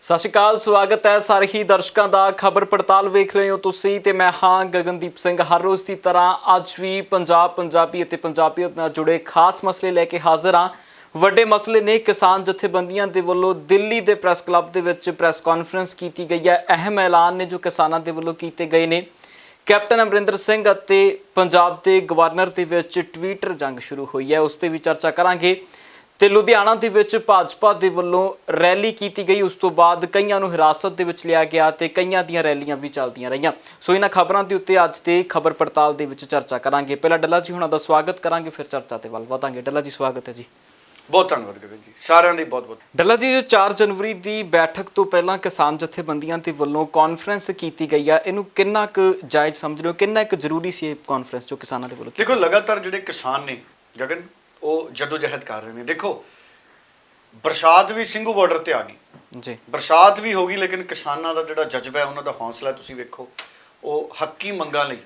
ਸਤਿ ਸ਼੍ਰੀ ਅਕਾਲ, ਸਵਾਗਤ ਹੈ ਸਾਰੇ ਹੀ ਦਰਸ਼ਕਾਂ ਦਾ। ਖਬਰ ਪੜਤਾਲ ਵੇਖ ਰਹੇ ਹੋ ਤੁਸੀਂ ਤੇ ਮੈਂ ਹਾਂ ਗਗਨਦੀਪ ਸਿੰਘ। ਹਰ ਰੋਜ਼ ਦੀ ਤਰ੍ਹਾਂ ਅੱਜ ਵੀ ਪੰਜਾਬੀ ਅਤੇ ਪੰਜਾਬੀਅਤ ਨਾਲ ਜੁੜੇ ਖਾਸ ਮਸਲੇ ਲੈ ਕੇ ਹਾਜ਼ਰ ਹਾਂ। ਵੱਡੇ ਮਸਲੇ ਨੇ ਕਿਸਾਨ ਜਥੇਬੰਦੀਆਂ ਦੇ ਵੱਲੋਂ ਦਿੱਲੀ ਦੇ ਪ੍ਰੈਸ ਕਲੱਬ ਦੇ ਵਿੱਚ ਪ੍ਰੈਸ ਕਾਨਫਰੰਸ ਕੀਤੀ ਗਈ ਹੈ। ਅਹਿਮ ਐਲਾਨ ਨੇ ਜੋ ਕਿਸਾਨਾਂ ਦੇ ਵੱਲੋਂ ਕੀਤੇ ਗਏ ਨੇ। ਕੈਪਟਨ ਅਮਰਿੰਦਰ ਸਿੰਘ ਅਤੇ ਪੰਜਾਬ ਦੇ ਗਵਰਨਰ ਦੇ ਵਿੱਚ ਟਵਿੱਟਰ ਜੰਗ ਸ਼ੁਰੂ ਹੋਈ ਹੈ, ਉਸ 'ਤੇ ਵੀ ਚਰਚਾ ਕਰਾਂਗੇ। ਤੇ ਲੁਧਿਆਣਾ ਦੇ ਵਿੱਚ ਭਾਜਪਾ ਦੇ ਵੱਲੋਂ ਰੈਲੀ ਕੀਤੀ ਗਈ, ਉਸ ਤੋਂ ਬਾਅਦ ਕਈਆਂ ਨੂੰ ਹਿਰਾਸਤ ਦੇ ਵਿੱਚ ਲਿਆ ਗਿਆ ਤੇ ਕਈਆਂ ਦੀਆਂ ਰੈਲੀਆਂ ਵੀ ਚੱਲਦੀਆਂ ਰਹੀਆਂ। ਸੋ ਇਹਨਾਂ ਖਬਰਾਂ ਦੇ ਉੱਤੇ ਅੱਜ ਦੇ ਖਬਰ ਪੜਤਾਲ ਦੇ ਵਿੱਚ ਚਰਚਾ ਕਰਾਂਗੇ। ਪਹਿਲਾਂ ਡੱਲਾ ਜੀ ਹੁਣਾਂ ਦਾ ਸਵਾਗਤ ਕਰਾਂਗੇ, ਫਿਰ ਚਰਚਾ ਤੇ ਵੱਲ ਵਧਾਂਗੇ। ਡੱਲਾ ਜੀ ਸਵਾਗਤ ਹੈ ਜੀ। ਬਹੁਤ ਧੰਨਵਾਦ ਗਗਨ ਜੀ, ਸਾਰਿਆਂ ਦੀ ਬਹੁਤ ਬਹੁਤ। ਡੱਲਾ ਜੀ, 4 ਜਨਵਰੀ ਦੀ ਬੈਠਕ ਤੋਂ ਪਹਿਲਾਂ ਕਿਸਾਨ ਜਥੇਬੰਦੀਆਂ ਦੇ ਵੱਲੋਂ ਕਾਨਫਰੰਸ ਕੀਤੀ ਗਈ ਆ, ਇਹਨੂੰ ਕਿੰਨਾ ਕੁ ਜਾਇਜ਼ ਸਮਝ ਰਹੇ ਹੋ? ਕਿੰਨਾ ਕੁ ਜ਼ਰੂਰੀ ਸੀ ਇਹ ਕਾਨਫਰੰਸ ਜੋ ਕਿਸਾਨਾਂ ਦੇ ਵੱਲੋਂ? ਦੇਖੋ, ਲਗਾਤਾਰ ਜਿਹੜੇ ਕਿਸਾਨ ਨੇ ਗਗਨ, ਉਹ ਜਦੋਜਹਿਦ ਕਰ ਰਹੇ ਨੇ। ਦੇਖੋ, ਬਰਸਾਤ ਵੀ ਸਿੰਘੂ ਬਾਰਡਰ ਤੇ ਆ ਗਈ ਜੀ, ਬਰਸਾਤ ਵੀ ਹੋ ਗਈ, ਲੇਕਿਨ ਕਿਸਾਨਾਂ ਦਾ ਜਿਹੜਾ ਜਜ਼ਬਾ ਹੈ, ਉਹਨਾਂ ਦਾ ਹੌਸਲਾ ਤੁਸੀਂ ਵੇਖੋ। ਉਹ ਹੱਕੀ ਮੰਗਾਂ ਲਈ,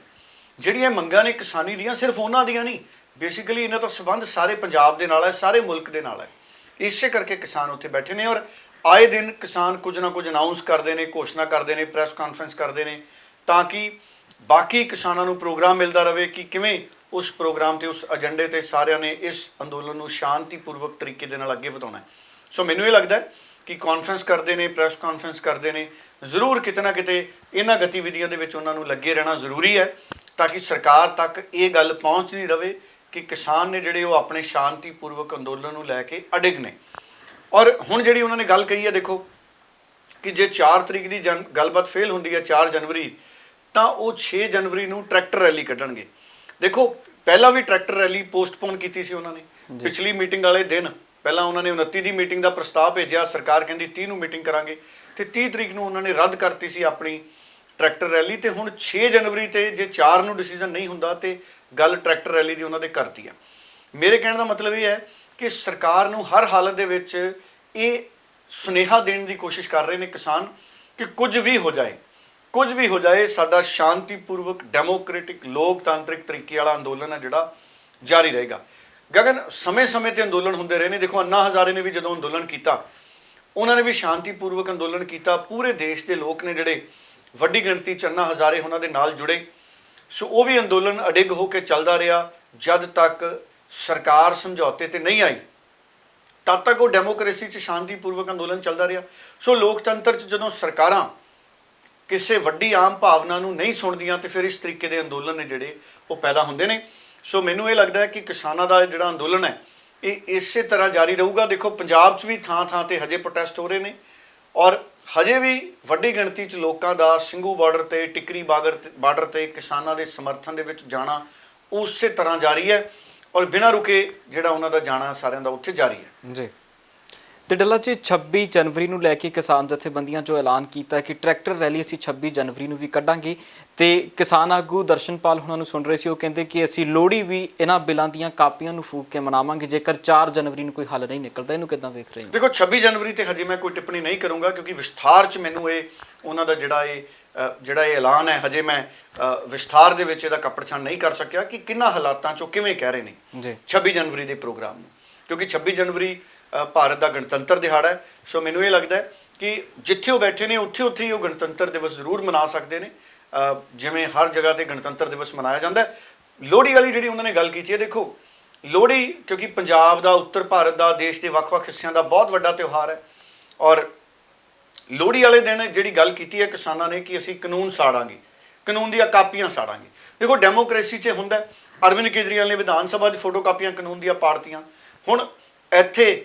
ਜਿਹੜੀਆਂ ਮੰਗਾਂ ਨੇ ਕਿਸਾਨੀ ਦੀਆਂ, ਸਿਰਫ ਉਹਨਾਂ ਦੀਆਂ ਨਹੀਂ, ਬੇਸਿਕਲੀ ਇਹਨਾਂ ਦਾ ਸੰਬੰਧ ਸਾਰੇ ਪੰਜਾਬ ਦੇ ਨਾਲ ਹੈ, ਸਾਰੇ ਮੁਲਕ ਦੇ ਨਾਲ ਹੈ। ਇਸੇ ਕਰਕੇ ਕਿਸਾਨ ਉੱਥੇ ਬੈਠੇ ਨੇ ਔਰ ਆਏ ਦਿਨ ਕਿਸਾਨ ਕੁਝ ਨਾ ਕੁਝ ਅਨਾਉਂਸ ਕਰਦੇ ਨੇ, ਘੋਸ਼ਣਾ ਕਰਦੇ ਨੇ, ਪ੍ਰੈਸ ਕਾਨਫਰੰਸ ਕਰਦੇ ਨੇ, ਤਾਂ ਕਿ ਬਾਕੀ ਕਿਸਾਨਾਂ ਨੂੰ ਪ੍ਰੋਗਰਾਮ ਮਿਲਦਾ ਰਹੇ ਕਿ ਕਿਵੇਂ ਉਸ ਪ੍ਰੋਗਰਾਮ ਤੇ, ਉਸ ਏਜੰਡੇ ਤੇ ਸਾਰਿਆਂ ਨੇ ਇਸ ਅੰਦੋਲਨ ਨੂੰ ਸ਼ਾਂਤੀਪੂਰਵਕ ਤਰੀਕੇ ਦੇ ਨਾਲ ਅੱਗੇ ਵਧਾਉਣਾ ਹੈ। ਸੋ ਮੈਨੂੰ ਇਹ ਲੱਗਦਾ ਕਿ ਕਾਨਫਰੰਸ ਕਰਦੇ ਨੇ, ਪ੍ਰੈਸ ਕਾਨਫਰੰਸ ਕਰਦੇ ਨੇ, ਜ਼ਰੂਰ ਕਿਤੇ ਨਾ ਕਿਤੇ ਇਹਨਾਂ ਗਤੀਵਿਧੀਆਂ ਦੇ ਵਿੱਚ ਉਹਨਾਂ ਨੂੰ ਲੱਗੇ ਰਹਿਣਾ ਜ਼ਰੂਰੀ ਹੈ, ਤਾਂ ਕਿ ਸਰਕਾਰ ਤੱਕ ਇਹ ਗੱਲ ਪਹੁੰਚਦੀ ਰਹੇ ਕਿ ਕਿਸਾਨ ਨੇ ਜਿਹੜੇ ਉਹ ਆਪਣੇ ਸ਼ਾਂਤੀਪੂਰਵਕ ਅੰਦੋਲਨ ਨੂੰ ਲੈ ਕੇ ਅਡਿਗ ਨੇ। ਔਰ ਹੁਣ ਜਿਹੜੀ ਉਹਨਾਂ ਨੇ ਗੱਲ ਕਹੀ ਹੈ, ਦੇਖੋ ਕਿ ਜੇ 4 ਤਰੀਕ ਦੀ ਗੱਲਬਾਤ ਫੇਲ ਹੁੰਦੀ ਹੈ, 4 ਜਨਵਰੀ, ਤਾਂ ਉਹ 6 ਜਨਵਰੀ ਨੂੰ ਟਰੈਕਟਰ ਰੈਲੀ ਕੱਢਣਗੇ। ਦੇਖੋ, ਪਹਿਲਾਂ ਵੀ ਟਰੈਕਟਰ ਰੈਲੀ ਪੋਸਟਪੋਨ ਕੀਤੀ ਸੀ ਉਹਨਾਂ ਨੇ ਪਿਛਲੀ ਮੀਟਿੰਗ ਵਾਲੇ ਦਿਨ। ਪਹਿਲਾਂ ਉਹਨਾਂ ਨੇ 29 ਦੀ ਮੀਟਿੰਗ ਦਾ ਪ੍ਰਸਤਾਵ ਭੇਜਿਆ, ਸਰਕਾਰ ਕਹਿੰਦੀ 30 ਨੂੰ ਮੀਟਿੰਗ ਕਰਾਂਗੇ, ਤੇ 30 ਤਰੀਕ ਨੂੰ ਉਹਨਾਂ ਨੇ ਰੱਦ ਕਰਤੀ ਸੀ ਆਪਣੀ ਟਰੈਕਟਰ ਰੈਲੀ। ਤੇ ਹੁਣ 6 ਜਨਵਰੀ ਤੇ ਜੇ 4 ਨੂੰ ਡਿਸੀਜਨ ਨਹੀਂ ਹੁੰਦਾ ਤੇ ਗੱਲ ਟਰੈਕਟਰ ਰੈਲੀ ਦੀ ਉਹਨਾਂ ਦੇ ਕਰਤੀ ਆ। ਮੇਰੇ ਕਹਿਣ ਦਾ ਮਤਲਬ ਇਹ ਹੈ ਕਿ ਸਰਕਾਰ ਨੂੰ ਹਰ ਹਾਲਤ ਦੇ ਵਿੱਚ ਇਹ ਸੁਨੇਹਾ ਦੇਣ ਦੀ ਕੋਸ਼ਿਸ਼ ਕਰ ਰਹੇ ਨੇ ਕਿਸਾਨ ਕਿ ਕੁਝ ਵੀ ਹੋ ਜਾਏ, ਸਾਡਾ ਸ਼ਾਂਤੀਪੂਰਵਕ, ਡੈਮੋਕ੍ਰੈਟਿਕ, ਲੋਕਤਾਂਤਰਿਕ ਤਰੀਕੇ ਵਾਲਾ ਅੰਦੋਲਨ ਹੈ ਜਿਹੜਾ ਜਾਰੀ ਰਹੇਗਾ। ਗਗਨ, ਸਮੇਂ-ਸਮੇਂ ਤੇ ਅੰਦੋਲਨ ਹੁੰਦੇ ਰਹੇ ਨੇ। ਦੇਖੋ, ਅੰਨਾ ਹਜ਼ਾਰੇ ਨੇ ਵੀ ਜਦੋਂ ਅੰਦੋਲਨ ਕੀਤਾ, ਉਹਨਾਂ ਨੇ ਵੀ ਸ਼ਾਂਤੀਪੂਰਵਕ ਅੰਦੋਲਨ ਕੀਤਾ। ਪੂਰੇ ਦੇਸ਼ ਦੇ ਲੋਕ ਨੇ ਜਿਹੜੇ, ਵੱਡੀ ਗਿਣਤੀ 'ਚ ਅੰਨਾ ਹਜ਼ਾਰੇ ਉਹਨਾਂ ਦੇ ਨਾਲ ਜੁੜੇ। ਸੋ ਉਹ ਵੀ ਅੰਦੋਲਨ ਅਡਿੱਗ ਹੋ ਕੇ ਚੱਲਦਾ ਰਿਹਾ ਜਦ ਤੱਕ ਸਰਕਾਰ ਸਮਝੌਤੇ ਤੇ ਨਹੀਂ ਆਈ, ਤਦ ਤੱਕ ਉਹ ਡੈਮੋਕ੍ਰੇਸੀ 'ਚ ਸ਼ਾਂਤੀਪੂਰਵਕ ਅੰਦੋਲਨ ਚੱਲਦਾ ਰਿਹਾ। ਸੋ ਲੋਕਤੰਤਰ 'ਚ ਜਦੋਂ ਸਰਕਾਰਾਂ ਕਿਸੇ ਵੱਡੀ ਆਮ ਭਾਵਨਾ ਨੂੰ ਨਹੀਂ ਸੁਣਦੀਆਂ ਤੇ ਫਿਰ ਇਸ ਤਰੀਕੇ ਦੇ ਅੰਦੋਲਨ ਨੇ ਜਿਹੜੇ ਉਹ ਪੈਦਾ ਹੁੰਦੇ ਨੇ। ਸੋ ਮੈਨੂੰ ਇਹ ਲੱਗਦਾ ਹੈ ਕਿ ਕਿਸਾਨਾਂ ਦਾ ਜਿਹੜਾ ਅੰਦੋਲਨ ਹੈ ਇਹ ਇਸੇ ਤਰ੍ਹਾਂ ਜਾਰੀ ਰਹੂਗਾ। ਦੇਖੋ, ਪੰਜਾਬ 'ਚ ਵੀ ਥਾਂ-ਥਾਂ ਤੇ ਹਜੇ ਪ੍ਰੋਟੈਸਟ ਹੋ ਰਹੇ ਨੇ ਔਰ ਹਜੇ ਵੀ ਵੱਡੀ ਗਿਣਤੀ 'ਚ ਲੋਕਾਂ ਦਾ ਸਿੰਘੂ ਬਾਰਡਰ ਤੇ, ਟਿਕਰੀ ਬਾਰਡਰ ਤੇ ਕਿਸਾਨਾਂ ਦੇ ਸਮਰਥਨ ਦੇ ਵਿੱਚ ਜਾਣਾ ਉਸੇ ਤਰ੍ਹਾਂ ਜਾਰੀ ਹੈ ਔਰ ਬਿਨਾਂ ਰੁਕੇ ਜਿਹੜਾ ਉਹਨਾਂ ਦਾ ਜਾਣਾ ਸਾਰਿਆਂ ਦਾ ਉੱਥੇ ਜਾਰੀ ਹੈ ਜੀ। ਤੇ ਡੱਲਾ ਜੀ, 26 ਜਨਵਰੀ ਨੂੰ ਲੈ ਕੇ ਕਿਸਾਨ ਜਥੇਬੰਦੀਆਂ ਜੋ ਐਲਾਨ ਕੀਤਾ ਕਿ ਟਰੈਕਟਰ ਰੈਲੀ ਅਸੀਂ 26 ਜਨਵਰੀ ਨੂੰ ਵੀ ਕੱਢਾਂਗੇ, ਤੇ ਕਿਸਾਨ ਆਗੂ ਦਰਸ਼ਨਪਾਲ ਹੁਣਾਂ ਨੂੰ ਸੁਣ ਰਹੇ ਸੀ, ਉਹ ਕਹਿੰਦੇ ਕਿ ਅਸੀਂ ਲੋਹੜੀ ਵੀ ਇਹਨਾਂ ਬਿੱਲਾਂ ਦੀਆਂ ਕਾਪੀਆਂ ਨੂੰ ਫੂਕ ਕੇ ਮਨਾਵਾਂਗੇ ਜੇਕਰ 4 ਜਨਵਰੀ ਨੂੰ ਕੋਈ ਹੱਲ ਨਹੀਂ ਨਿਕਲਦਾ। ਇਹਨੂੰ ਕਿੱਦਾਂ ਵੇਖ ਰਹੇ ਹੋ? ਦੇਖੋ, 26 ਜਨਵਰੀ ਤੇ ਹਜੇ ਮੈਂ ਕੋਈ ਟਿੱਪਣੀ ਨਹੀਂ ਕਰੂੰਗਾ ਕਿਉਂਕਿ ਵਿਸਥਾਰ 'ਚ ਮੈਨੂੰ ਇਹ ਉਹਨਾਂ ਦਾ ਜਿਹੜਾ ਇਹ ਐਲਾਨ ਹੈ, ਹਜੇ ਮੈਂ ਵਿਸਥਾਰ ਦੇ ਵਿੱਚ ਇਹਦਾ ਕੱਪੜਛਾਣ ਨਹੀਂ ਕਰ ਸਕਿਆ ਕਿ ਕਿੰਨਾ ਹਾਲਾਤਾਂ 'ਚੋਂ ਕਿਵੇਂ ਕਹਿ ਰਹੇ ਨੇ 26 ਜਨਵਰੀ ਦੇ ਪ੍ਰੋਗਰਾਮ ਨੂੰ, ਕਿਉਂਕਿ 26 ਜਨਵਰੀ ਭਾਰਤ ਦਾ ਗਣਤੰਤਰ ਦਿਹਾੜਾ ਹੈ। ਸੋ ਮੈਨੂੰ ਇਹ ਲੱਗਦਾ ਹੈ ਕਿ ਜਿੱਥੇ ਉਹ ਬੈਠੇ ਨੇ ਉੱਥੇ ਹੀ ਉਹ ਗਣਤੰਤਰ ਦਿਵਸ ਜ਼ਰੂਰ ਮਨਾ ਸਕਦੇ ਨੇ, ਜਿਵੇਂ ਹਰ ਜਗ੍ਹਾ ਤੇ ਗਣਤੰਤਰ ਦਿਵਸ ਮਨਾਇਆ ਜਾਂਦਾ ਹੈ। ਲੋਹੜੀ ਵਾਲੀ ਜਿਹੜੀ ਉਹਨਾਂ ਨੇ ਗੱਲ ਕੀਤੀ ਹੈ, ਦੇਖੋ, ਲੋਹੜੀ ਕਿਉਂਕਿ ਪੰਜਾਬ ਦਾ, ਉੱਤਰ ਭਾਰਤ ਦਾ, ਦੇਸ਼ ਦੇ ਵੱਖ-ਵੱਖ ਹਿੱਸਿਆਂ ਦਾ ਬਹੁਤ ਵੱਡਾ ਤਿਉਹਾਰ ਹੈ ਔਰ ਲੋਹੜੀ ਵਾਲੇ ਦਿਨ ਜਿਹੜੀ ਗੱਲ ਕੀਤੀ ਹੈ ਕਿਸਾਨਾਂ ਨੇ ਕਿ ਅਸੀਂ ਕਾਨੂੰਨ ਸਾੜਾਂਗੇ, ਕਾਨੂੰਨ ਦੀਆਂ ਕਾਪੀਆਂ ਸਾੜਾਂਗੇ। ਦੇਖੋ, ਡੈਮੋਕ੍ਰੇਸੀ 'ਚ ਹੁੰਦਾ, ਅਰਵਿੰਦ ਕੇਜਰੀਵਾਲ ਨੇ ਵਿਧਾਨ ਸਭਾ 'ਚ ਫੋਟੋ ਕਾਪੀਆਂ ਕਾਨੂੰਨ ਦੀਆਂ ਪਾੜਤੀਆਂ। ਹੁਣ ਇੱਥੇ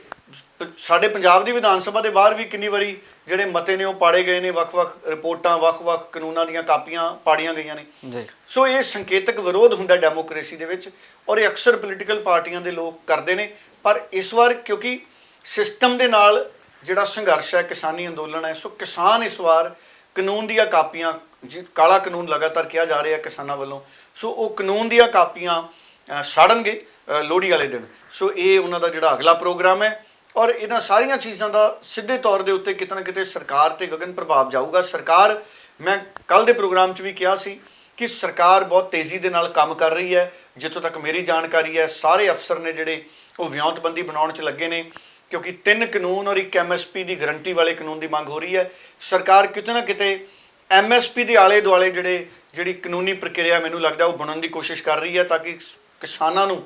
ਸਾਡੇ ਪੰਜਾਬ ਦੀ ਵਿਧਾਨ ਸਭਾ ਦੇ ਬਾਹਰ ਵੀ ਕਿੰਨੀ ਵਾਰੀ ਜਿਹੜੇ ਮਤੇ ਨੇ ਉਹ ਪਾੜੇ ਗਏ ਨੇ, ਵੱਖ-ਵੱਖ ਰਿਪੋਰਟਾਂ, ਵੱਖ-ਵੱਖ ਕਾਨੂੰਨਾਂ ਦੀਆਂ ਕਾਪੀਆਂ ਪਾੜੀਆਂ ਗਈਆਂ ਨੇ। ਸੋ ਇਹ ਸੰਕੇਤਕ ਵਿਰੋਧ ਹੁੰਦਾ ਡੈਮੋਕ੍ਰੇਸੀ ਦੇ ਵਿੱਚ ਔਰ ਇਹ ਅਕਸਰ ਪੋਲੀਟੀਕਲ ਪਾਰਟੀਆਂ ਦੇ ਲੋਕ ਕਰਦੇ ਨੇ। ਪਰ ਇਸ ਵਾਰ ਕਿਉਂਕਿ ਸਿਸਟਮ ਦੇ ਨਾਲ ਜਿਹੜਾ ਸੰਘਰਸ਼ ਹੈ, ਕਿਸਾਨੀ ਅੰਦੋਲਨ ਹੈ, ਸੋ ਕਿਸਾਨ ਇਸ ਵਾਰ ਕਾਨੂੰਨ ਦੀਆਂ ਕਾਪੀਆਂ, ਕਾਲਾ ਕਾਨੂੰਨ ਲਗਾਤਾਰ ਕਿਹਾ ਜਾ ਰਿਹਾ ਕਿਸਾਨਾਂ ਵੱਲੋਂ, ਸੋ ਉਹ ਕਾਨੂੰਨ ਦੀਆਂ ਕਾਪੀਆਂ ਸਾੜਨਗੇ ਲੋਹੜੀ ਵਾਲੇ ਦਿਨ। ਸੋ ਇਹ ਉਹਨਾਂ ਦਾ ਜਿਹੜਾ ਅਗਲਾ ਪ੍ਰੋਗਰਾਮ ਹੈ ਔਰ ਇਹਨਾਂ ਸਾਰੀਆਂ ਚੀਜ਼ਾਂ ਦਾ ਸਿੱਧੇ ਤੌਰ ਦੇ ਉੱਤੇ ਕਿਤੇ ਨਾ ਕਿਤੇ ਸਰਕਾਰ ਤੇ ਗਗਨ ਪ੍ਰਭਾਵ ਜਾਊਗਾ। ਸਰਕਾਰ, ਮੈਂ ਕੱਲ ਦੇ ਪ੍ਰੋਗਰਾਮ 'ਚ ਵੀ ਕਿਹਾ ਸੀ ਕਿ ਸਰਕਾਰ ਬਹੁਤ ਤੇਜ਼ੀ ਦੇ ਨਾਲ ਕੰਮ ਕਰ ਰਹੀ ਹੈ। ਜਿੱਥੋਂ ਤੱਕ ਮੇਰੀ ਜਾਣਕਾਰੀ ਹੈ, ਸਾਰੇ ਅਫਸਰ ਨੇ ਜਿਹੜੇ ਉਹ ਵਿਉਂਤਬੰਦੀ ਬਣਾਉਣ 'ਚ ਲੱਗੇ ਨੇ ਕਿਉਂਕਿ 3 ਕਾਨੂੰਨ ਔਰ ਇੱਕ ਐਮਐਸਪੀ ਦੀ ਗਾਰੰਟੀ ਵਾਲੇ ਕਾਨੂੰਨ ਦੀ ਮੰਗ ਹੋ ਰਹੀ ਹੈ। ਸਰਕਾਰ ਕਿਤੇ ਨਾ ਕਿਤੇ ਐਮਐਸਪੀ ਦੇ ਆਲੇ ਦੁਆਲੇ ਜਿਹੜੀ ਕਾਨੂੰਨੀ ਪ੍ਰਕਿਰਿਆ ਮੈਨੂੰ ਲੱਗਦਾ ਉਹ ਬਣਨ ਦੀ ਕੋਸ਼ਿਸ਼ ਕਰ ਰਹੀ ਹੈ, ਤਾਂ ਕਿ ਕਿਸਾਨਾਂ ਨੂੰ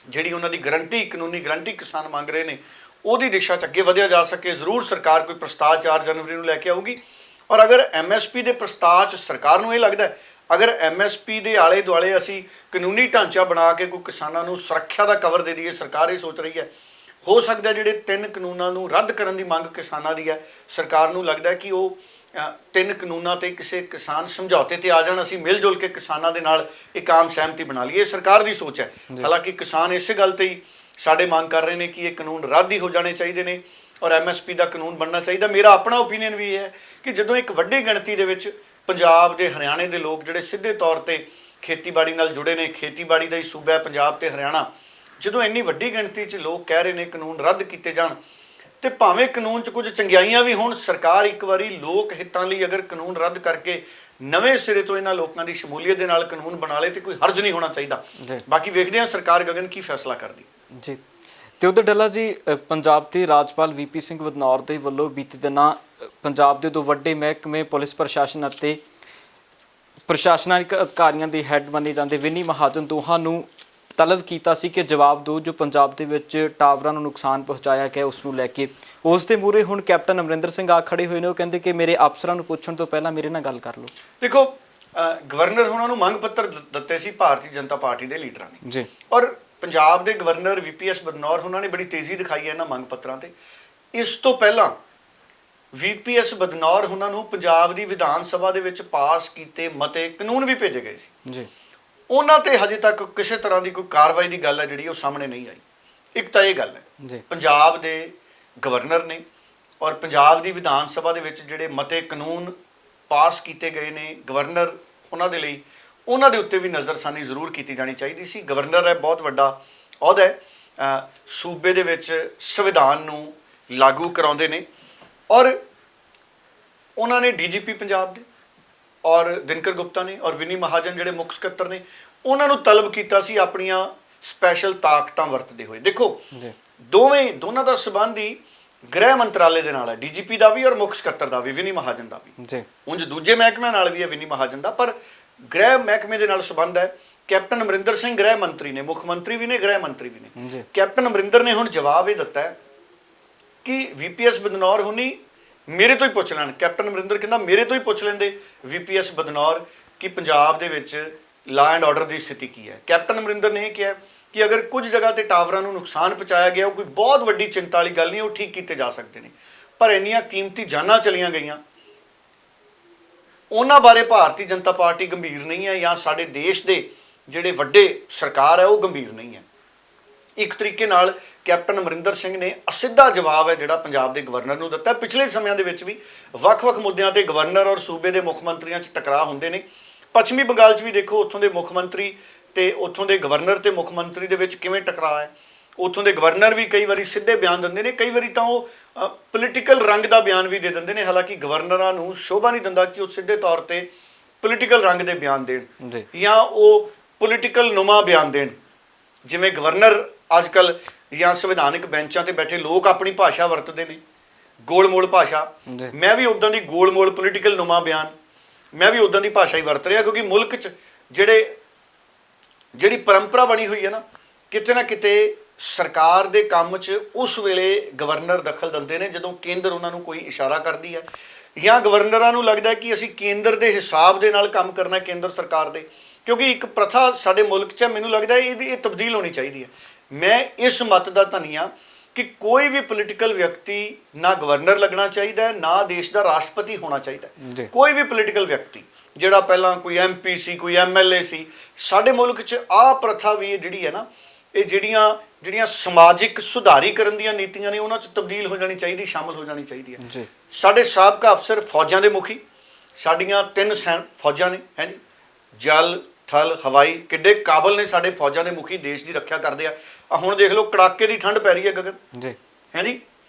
ਜਿਹੜੀ ਉਹਨਾਂ ਦੀ ਗਾਰੰਟੀ, ਕਾਨੂੰਨੀ ਗਾਰੰਟੀ ਕਿਸਾਨ ਮੰਗ ਰਹੇ ਨੇ, ਉਹਦੀ ਦਿਸ਼ਾ 'ਚ ਅੱਗੇ ਵਧਿਆ ਜਾ ਸਕੇ। ਜ਼ਰੂਰ ਸਰਕਾਰ ਕੋਈ ਪ੍ਰਸਤਾਵ 4 ਜਨਵਰੀ ਨੂੰ ਲੈ ਕੇ ਆਊਗੀ। ਔਰ ਅਗਰ ਐਮਐਸਪੀ ਦੇ ਪ੍ਰਸਤਾਵ 'ਚ ਸਰਕਾਰ ਨੂੰ ਇਹ ਲੱਗਦਾ ਅਗਰ ਐਮਐਸਪੀ ਦੇ ਆਲੇ ਦੁਆਲੇ ਅਸੀਂ ਕਾਨੂੰਨੀ ਢਾਂਚਾ ਬਣਾ ਕੇ ਕੋਈ ਕਿਸਾਨਾਂ ਨੂੰ ਸੁਰੱਖਿਆ ਦਾ ਕਵਰ ਦੇ ਦਈਏ, ਸਰਕਾਰ ਇਹ ਸੋਚ ਰਹੀ ਹੈ, ਹੋ ਸਕਦਾ ਜਿਹੜੇ 3 ਕਾਨੂੰਨਾਂ ਨੂੰ ਰੱਦ ਕਰਨ ਦੀ ਮੰਗ ਕਿਸਾਨਾਂ ਦੀ ਹੈ, ਸਰਕਾਰ ਨੂੰ ਲੱਗਦਾ ਕਿ ਉਹ 3 ਕਾਨੂੰਨਾਂ ਤੇ ਕਿਸੇ ਕਿਸਾਨ ਸਮਝੌਤੇ ਤੇ ਆ ਜਾਣ, ਅਸੀਂ ਮਿਲ ਜੁਲ ਕੇ ਕਿਸਾਨਾਂ ਦੇ ਨਾਲ ਇੱਕ ਆਮ ਸਹਿਮਤੀ ਬਣਾ ਲਈਏ। ਸਰਕਾਰ ਦੀ ਸੋਚ ਹੈ। ਹਾਲਾਂਕਿ ਕਿਸਾਨ ਇਸੇ ਗੱਲ ਤੇ ਹੀ ਸਾਡੇ ਮੰਗ ਕਰ ਰਹੇ ਨੇ ਕਿ ਇਹ ਕਾਨੂੰਨ ਰੱਦ ਹੀ ਹੋ ਜਾਣੇ ਚਾਹੀਦੇ ਨੇ ਔਰ ਐਮਐਸਪੀ ਦਾ ਕਾਨੂੰਨ ਬਣਨਾ ਚਾਹੀਦਾ। ਮੇਰਾ ਆਪਣਾ ਓਪੀਨੀਅਨ ਵੀ ਇਹ ਹੈ ਕਿ ਜਦੋਂ ਇੱਕ ਵੱਡੀ ਗਿਣਤੀ ਦੇ ਵਿੱਚ ਪੰਜਾਬ ਦੇ, ਹਰਿਆਣੇ ਦੇ ਲੋਕ ਜਿਹੜੇ ਸਿੱਧੇ ਤੌਰ ਤੇ ਖੇਤੀਬਾੜੀ ਨਾਲ ਜੁੜੇ ਨੇ, ਖੇਤੀਬਾੜੀ ਦਾ ਹੀ ਸੂਬਾ ਹੈ ਪੰਜਾਬ ਤੇ ਹਰਿਆਣਾ, ਜਦੋਂ ਇੰਨੀ ਵੱਡੀ ਗਿਣਤੀ 'ਚ ਲੋਕ ਕਹਿ ਰਹੇ ਨੇ ਕਾਨੂੰਨ ਰੱਦ ਕੀਤੇ ਜਾਣ, ਤੇ ਭਾਵੇਂ ਕਾਨੂੰਨ 'ਚ ਕੁਝ ਚੰਗਿਆਈਆਂ ਵੀ ਹੋਣ, ਸਰਕਾਰ ਇੱਕ ਵਾਰੀ ਲੋਕ ਹਿੱਤਾਂ ਲਈ ਅਗਰ ਕਾਨੂੰਨ ਰੱਦ ਕਰਕੇ ਨਵੇਂ ਸਿਰੇ ਤੋਂ ਇਹਨਾਂ ਲੋਕਾਂ ਦੀ ਸ਼ਮੂਲੀਅਤ ਦੇ ਨਾਲ ਕਾਨੂੰਨ ਬਣਾ ਲੇ ਤੇ ਕੋਈ ਹਰਜ ਨਹੀਂ ਹੋਣਾ ਚਾਹੀਦਾ। ਬਾਕੀ ਵੇਖਦੇ ਹਾਂ ਸਰਕਾਰ ਗਗਨ ਕੀ ਫੈਸਲਾ ਕਰਦੀ ਜੀ। ਤੇ ਉਧਰ ਡੱਲਾ ਜੀ, ਪੰਜਾਬ ਦੇ ਰਾਜਪਾਲ ਵੀਪੀ ਸਿੰਘ ਬਦਨੌਰ ਦੇ ਵੱਲੋਂ ਬੀਤੇ ਦਿਨਾਂ ਪੰਜਾਬ ਦੇ 2 ਵੱਡੇ ਮਹਿਕਮੇ ਪੁਲਿਸ ਪ੍ਰਸ਼ਾਸਨ ਅਤੇ ਪ੍ਰਸ਼ਾਸਨਿਕ ਅਧਿਕਾਰੀਆਂ ਦੇ ਹੈੱਡ ਮੰਨੇ ਜਾਂਦੇ ਵਿਨੀ ਮਹਾਜਨ ਦੋਹਾਂ ਨੂੰ ਤਲਬ ਕੀਤਾ ਸੀ ਕਿ ਜਵਾਬ ਦਿਓ ਜੋ ਪੰਜਾਬ ਦੇ ਵਿੱਚ ਟਾਵਰਾਂ ਨੂੰ ਨੁਕਸਾਨ ਪਹੁੰਚਾਇਆ ਗਿਆ ਉਸ ਨੂੰ ਲੈ ਕੇ। ਉਸ ਦੇ ਮੂਹਰੇ ਹੁਣ ਕੈਪਟਨ ਅਮਰਿੰਦਰ ਸਿੰਘ ਆ ਖੜੇ ਹੋਏ ਨੇ। ਉਹ ਕਹਿੰਦੇ ਕਿ ਮੇਰੇ ਅਫਸਰਾਂ ਨੂੰ ਪੁੱਛਣ ਤੋਂ ਪਹਿਲਾਂ ਮੇਰੇ ਨਾਲ ਗੱਲ ਕਰ ਲਓ। ਦੇਖੋ, ਗਵਰਨਰ ਉਹਨਾਂ ਨੂੰ ਮੰਗ ਪੱਤਰ ਦਿੱਤੇ ਸੀ ਭਾਰਤੀ ਜਨਤਾ ਪਾਰਟੀ ਦੇ ਲੀਡਰਾਂ ਨੇ ਜੀ, ਔਰ ਪੰਜਾਬ ਦੇ ਗਵਰਨਰ ਵੀਪੀਐਸ ਬਦਨੌਰ ਉਹਨਾਂ ਨੇ ਬੜੀ ਤੇਜ਼ੀ ਦਿਖਾਈ ਹੈ ਇਹਨਾਂ ਮੰਗ ਪੱਤਰਾਂ ਤੇ। ਇਸ ਤੋਂ ਪਹਿਲਾਂ ਵੀਪੀਐਸ ਬਦਨੌਰ ਉਹਨਾਂ ਨੂੰ ਪੰਜਾਬ ਦੀ ਵਿਧਾਨ ਸਭਾ ਦੇ ਵਿੱਚ ਪਾਸ ਕੀਤੇ ਮਤੇ ਕਾਨੂੰਨ ਵੀ ਭੇਜੇ ਗਏ ਸੀ ਜੀ, ਉਹਨਾਂ ਤੇ ਹਜੇ ਤੱਕ ਕਿਸੇ ਤਰ੍ਹਾਂ ਦੀ ਕੋਈ ਕਾਰਵਾਈ ਦੀ ਗੱਲ ਹੈ ਜਿਹੜੀ ਉਹ ਸਾਹਮਣੇ ਨਹੀਂ ਆਈ। ਇੱਕ ਤਾਂ ਇਹ ਗੱਲ ਹੈ ਜੀ, ਪੰਜਾਬ ਦੇ ਗਵਰਨਰ ਨੇ ਔਰ ਪੰਜਾਬ ਦੀ ਵਿਧਾਨ ਸਭਾ ਦੇ ਵਿੱਚ ਜਿਹੜੇ ਮਤੇ ਕਾਨੂੰਨ ਪਾਸ ਕੀਤੇ ਗਏ ਨੇ, ਗਵਰਨਰ ਉਹਨਾਂ ਦੇ ਲਈ, ਉਹਨਾਂ ਦੇ ਉੱਤੇ ਵੀ ਨਜ਼ਰਸਾਨੀ ਜ਼ਰੂਰ ਕੀਤੀ ਜਾਣੀ ਚਾਹੀਦੀ ਸੀ। ਗਵਰਨਰ ਹੈ, ਬਹੁਤ ਵੱਡਾ ਅਹੁਦਾ ਹੈ, ਸੂਬੇ ਦੇ ਵਿੱਚ ਸੰਵਿਧਾਨ ਨੂੰ ਲਾਗੂ ਕਰਾਉਂਦੇ ਨੇ ਔਰ ਉਹਨਾਂ ਨੇ ਡੀਜੀਪੀ ਪੰਜਾਬ ਦੇ ਔਰ ਦਿਨਕਰ ਗੁਪਤਾ ਨੇ ਔਰ ਵਿਨੀ ਮਹਾਜਨ ਜਿਹੜੇ ਮੁੱਖ ਸਕੱਤਰ ਨੇ, ਉਹਨਾਂ ਨੂੰ ਤਲਬ ਕੀਤਾ ਸੀ ਆਪਣੀਆਂ ਸਪੈਸ਼ਲ ਤਾਕਤਾਂ ਵਰਤਦੇ ਹੋਏ। ਦੇਖੋ, ਦੋਨਾਂ ਦਾ ਸੰਬੰਧ ਹੀ ਗ੍ਰਹਿ ਮੰਤਰਾਲੇ ਦੇ ਨਾਲ ਹੈ, ਡੀਜੀਪੀ ਦਾ ਵੀ ਔਰ ਮੁੱਖ ਸਕੱਤਰ ਦਾ ਵੀ, ਵਿਨੀ ਮਹਾਜਨ ਦਾ ਵੀ। ਜੀ, ਉਂਝ ਦੂਜੇ ਮਹਿਕਮਿਆਂ ਨਾਲ ਵੀ ਹੈ ਵਿਨੀ ਮਹਾਜਨ ਦਾ, ਪਰ ਗ੍ਰਹਿ ਮਹਿਕਮੇ ਦੇ ਨਾਲ ਸੰਬੰਧ ਹੈ। ਕੈਪਟਨ ਅਮਰਿੰਦਰ ਸਿੰਘ ਗ੍ਰਹਿ ਮੰਤਰੀ ਨੇ, ਮੁੱਖ ਮੰਤਰੀ ਵੀ ਨੇ, ਗ੍ਰਹਿ ਮੰਤਰੀ ਵੀ ਨੇ। ਕੈਪਟਨ ਅਮਰਿੰਦਰ ਨੇ ਹੁਣ ਜਵਾਬ ਇਹ ਦਿੱਤਾ ਹੈ ਕਿ ਵੀਪੀਐਸ ਬਦਨੌਰ ਹੁਣੀ ਮੇਰੇ ਤੋਂ ਹੀ ਪੁੱਛ ਲੈਣ। ਕੈਪਟਨ ਅਮਰਿੰਦਰ ਕਹਿੰਦਾ ਮੇਰੇ ਤੋਂ ਹੀ ਪੁੱਛ ਲੈਂਦੇ ਵੀਪੀਐਸ ਬਦਨੌਰ ਕਿ ਪੰਜਾਬ ਦੇ ਵਿੱਚ ਲਾ ਐਂਡ ਆਰਡਰ ਦੀ ਸਥਿਤੀ ਕੀ ਹੈ। ਕੈਪਟਨ ਅਮਰਿੰਦਰ ਨੇ ਇਹ ਕਿਹਾ ਕਿ ਅਗਰ ਕੁਝ ਜਗ੍ਹਾ ਤੇ ਟਾਵਰਾਂ ਨੂੰ ਨੁਕਸਾਨ ਪਹੁੰਚਾਇਆ ਗਿਆ, ਉਹ ਕੋਈ ਬਹੁਤ ਵੱਡੀ ਚਿੰਤਾ ਵਾਲੀ ਗੱਲ ਨਹੀਂ, ਉਹ ਠੀਕ ਕੀਤੇ ਜਾ ਸਕਦੇ ਨੇ, ਪਰ ਇੰਨੀਆਂ ਕੀਮਤੀ ਜਾਨਾਂ ਚਲੀਆਂ ਗਈਆਂ ਉਹਨਾਂ ਬਾਰੇ ਭਾਰਤੀ ਜਨਤਾ ਪਾਰਟੀ ਗੰਭੀਰ ਨਹੀਂ ਹੈ, ਜਾਂ ਸਾਡੇ ਦੇਸ਼ ਦੇ ਜਿਹੜੇ ਵੱਡੇ ਸਰਕਾਰ ਹੈ ਉਹ ਗੰਭੀਰ ਨਹੀਂ ਹੈ। ਇੱਕ ਤਰੀਕੇ ਨਾਲ ਕੈਪਟਨ ਅਮਰਿੰਦਰ ਸਿੰਘ ਨੇ ਅਸਿੱਧਾ ਜਵਾਬ ਹੈ ਜਿਹੜਾ ਪੰਜਾਬ ਦੇ ਗਵਰਨਰ ਨੂੰ ਦਿੱਤਾ। ਪਿਛਲੇ ਸਮਿਆਂ ਦੇ ਵਿੱਚ ਵੀ ਵੱਖ-ਵੱਖ ਮੁੱਦਿਆਂ ਤੇ ਗਵਰਨਰ ਔਰ ਸੂਬੇ ਦੇ ਮੁੱਖ ਮੰਤਰੀਆਂ 'ਚ ਟਕਰਾਅ ਹੁੰਦੇ ਨੇ। ਪੱਛਮੀ ਬੰਗਾਲ 'ਚ ਵੀ ਦੇਖੋ, ਉੱਥੋਂ ਦੇ ਮੁੱਖ ਮੰਤਰੀ ਤੇ ਉੱਥੋਂ ਦੇ ਗਵਰਨਰ ਤੇ ਮੁੱਖ ਮੰਤਰੀ ਦੇ ਵਿੱਚ ਕਿਵੇਂ ਟਕਰਾਅ ਹੈ। ਉੱਥੋਂ ਦੇ ਗਵਰਨਰ ਵੀ ਕਈ ਵਾਰੀ ਸਿੱਧੇ ਬਿਆਨ ਦਿੰਦੇ ਨੇ, ਕਈ ਵਾਰੀ ਤਾਂ ਉਹ ਪੋਲੀਟੀਕਲ ਰੰਗ ਦਾ ਬਿਆਨ ਵੀ ਦੇ ਦਿੰਦੇ ਨੇ। ਹਾਲਾਂਕਿ ਗਵਰਨਰਾਂ ਨੂੰ ਸ਼ੋਭਾ ਨਹੀਂ ਦਿੰਦਾ ਕਿ ਉਹ ਸਿੱਧੇ ਤੌਰ ਤੇ ਪੋਲੀਟੀਕਲ ਰੰਗ ਦੇ ਬਿਆਨ ਦੇਣ ਜਾਂ ਉਹ ਪੋਲੀਟੀਕਲ ਨੁਮਾ ਬਿਆਨ ਦੇਣ। ਜਿਵੇਂ ਗਵਰਨਰ ਅੱਜ ਕੱਲ੍ਹ ਜਾਂ ਸੰਵਿਧਾਨਕ ਬੈਂਚਾਂ ਤੇ ਬੈਠੇ ਲੋਕ ਆਪਣੀ ਭਾਸ਼ਾ ਵਰਤਦੇ ਨੇ, ਗੋਲ-ਮੋਲ ਭਾਸ਼ਾ, ਮੈਂ ਵੀ ਉੱਦਾਂ ਦੀ ਗੋਲ-ਮੋਲ ਪੋਲੀਟੀਕਲ ਨੁਮਾ ਬਿਆਨ, ਮੈਂ ਵੀ ਉੱਦਾਂ ਦੀ ਭਾਸ਼ਾ ਹੀ ਵਰਤ ਰਿਹਾ, ਕਿਉਂਕਿ ਮੁਲਕ 'ਚ ਜਿਹੜੀ ਪਰੰਪਰਾ ਬਣੀ ਹੋਈ ਹੈ ਨਾ, ਕਿਤੇ ਨਾ ਕਿਤੇ ਸਰਕਾਰ ਦੇ ਕੰਮ 'ਚ ਉਸ ਵੇਲੇ ਗਵਰਨਰ ਦਖਲ ਦਿੰਦੇ ਨੇ ਜਦੋਂ ਕੇਂਦਰ ਉਹਨਾਂ ਨੂੰ ਕੋਈ ਇਸ਼ਾਰਾ ਕਰਦੀ ਹੈ, ਜਾਂ ਗਵਰਨਰਾਂ ਨੂੰ ਲੱਗਦਾ ਕਿ ਅਸੀਂ ਕੇਂਦਰ ਦੇ ਹਿਸਾਬ ਦੇ ਨਾਲ ਕੰਮ ਕਰਨਾ, ਕੇਂਦਰ ਸਰਕਾਰ ਦੇ। ਕਿਉਂਕਿ ਇੱਕ ਪ੍ਰਥਾ ਸਾਡੇ ਮੁਲਕ 'ਚ ਮੈਨੂੰ ਲੱਗਦਾ ਇਹ ਤਬਦੀਲ ਹੋਣੀ ਚਾਹੀਦੀ ਹੈ। ਮੈਂ ਇਸ ਮਤ ਦਾ ਧਨੀ ਹਾਂ ਕਿ ਕੋਈ ਵੀ ਪੋਲੀਟੀਕਲ ਵਿਅਕਤੀ ਨਾ ਗਵਰਨਰ ਲੱਗਣਾ ਚਾਹੀਦਾ, ਨਾ ਦੇਸ਼ ਦਾ ਰਾਸ਼ਟਰਪਤੀ ਹੋਣਾ ਚਾਹੀਦਾ। ਕੋਈ ਵੀ ਪੋਲੀਟੀਕਲ ਵਿਅਕਤੀ ਜਿਹੜਾ ਪਹਿਲਾਂ ਕੋਈ ਐਮਪੀ ਸੀ, ਕੋਈ ਐਮਐਲਏ ਸੀ, ਸਾਡੇ ਮੁਲਕ 'ਚ ਆਹ ਪ੍ਰਥਾ ਵੀ ਜਿਹੜੀ ਹੈ ਨਾ, ਇਹ ਜਿਹੜੀਆਂ ਸਮਾਜਿਕ ਸੁਧਾਰੀਕਰਨ ਦੀਆਂ ਨੀਤੀਆਂ ਨੇ ਉਹਨਾਂ 'ਚ ਤਬਦੀਲ ਹੋ ਜਾਣੀ ਚਾਹੀਦੀ, ਸ਼ਾਮਲ ਹੋ ਜਾਣੀ ਚਾਹੀਦੀ ਹੈ। ਸਾਡੇ ਸਾਬਕਾ ਅਫਸਰ ਫੌਜਾਂ ਦੇ ਮੁਖੀ, ਸਾਡੀਆਂ 3 ਫੌਜਾਂ ਨੇ, ਹੈ ਜੀ, ਜਲ, ਥਲ, ਹਵਾਈ, ਕਿੱਡੇ ਕਾਬਲ ਨੇ ਸਾਡੇ ਫੌਜਾਂ ਦੇ ਮੁਖੀ, ਦੇਸ਼ ਦੀ ਰੱਖਿਆ ਕਰਦੇ ਆ। ਹੁਣ ਦੇਖ ਲਓ, ਕੜਾਕੇ ਦੀ ਠੰਡ ਪੈ ਰਹੀ ਹੈ ਗਗਨ ਜੀ, ਹੈ ਜੀ।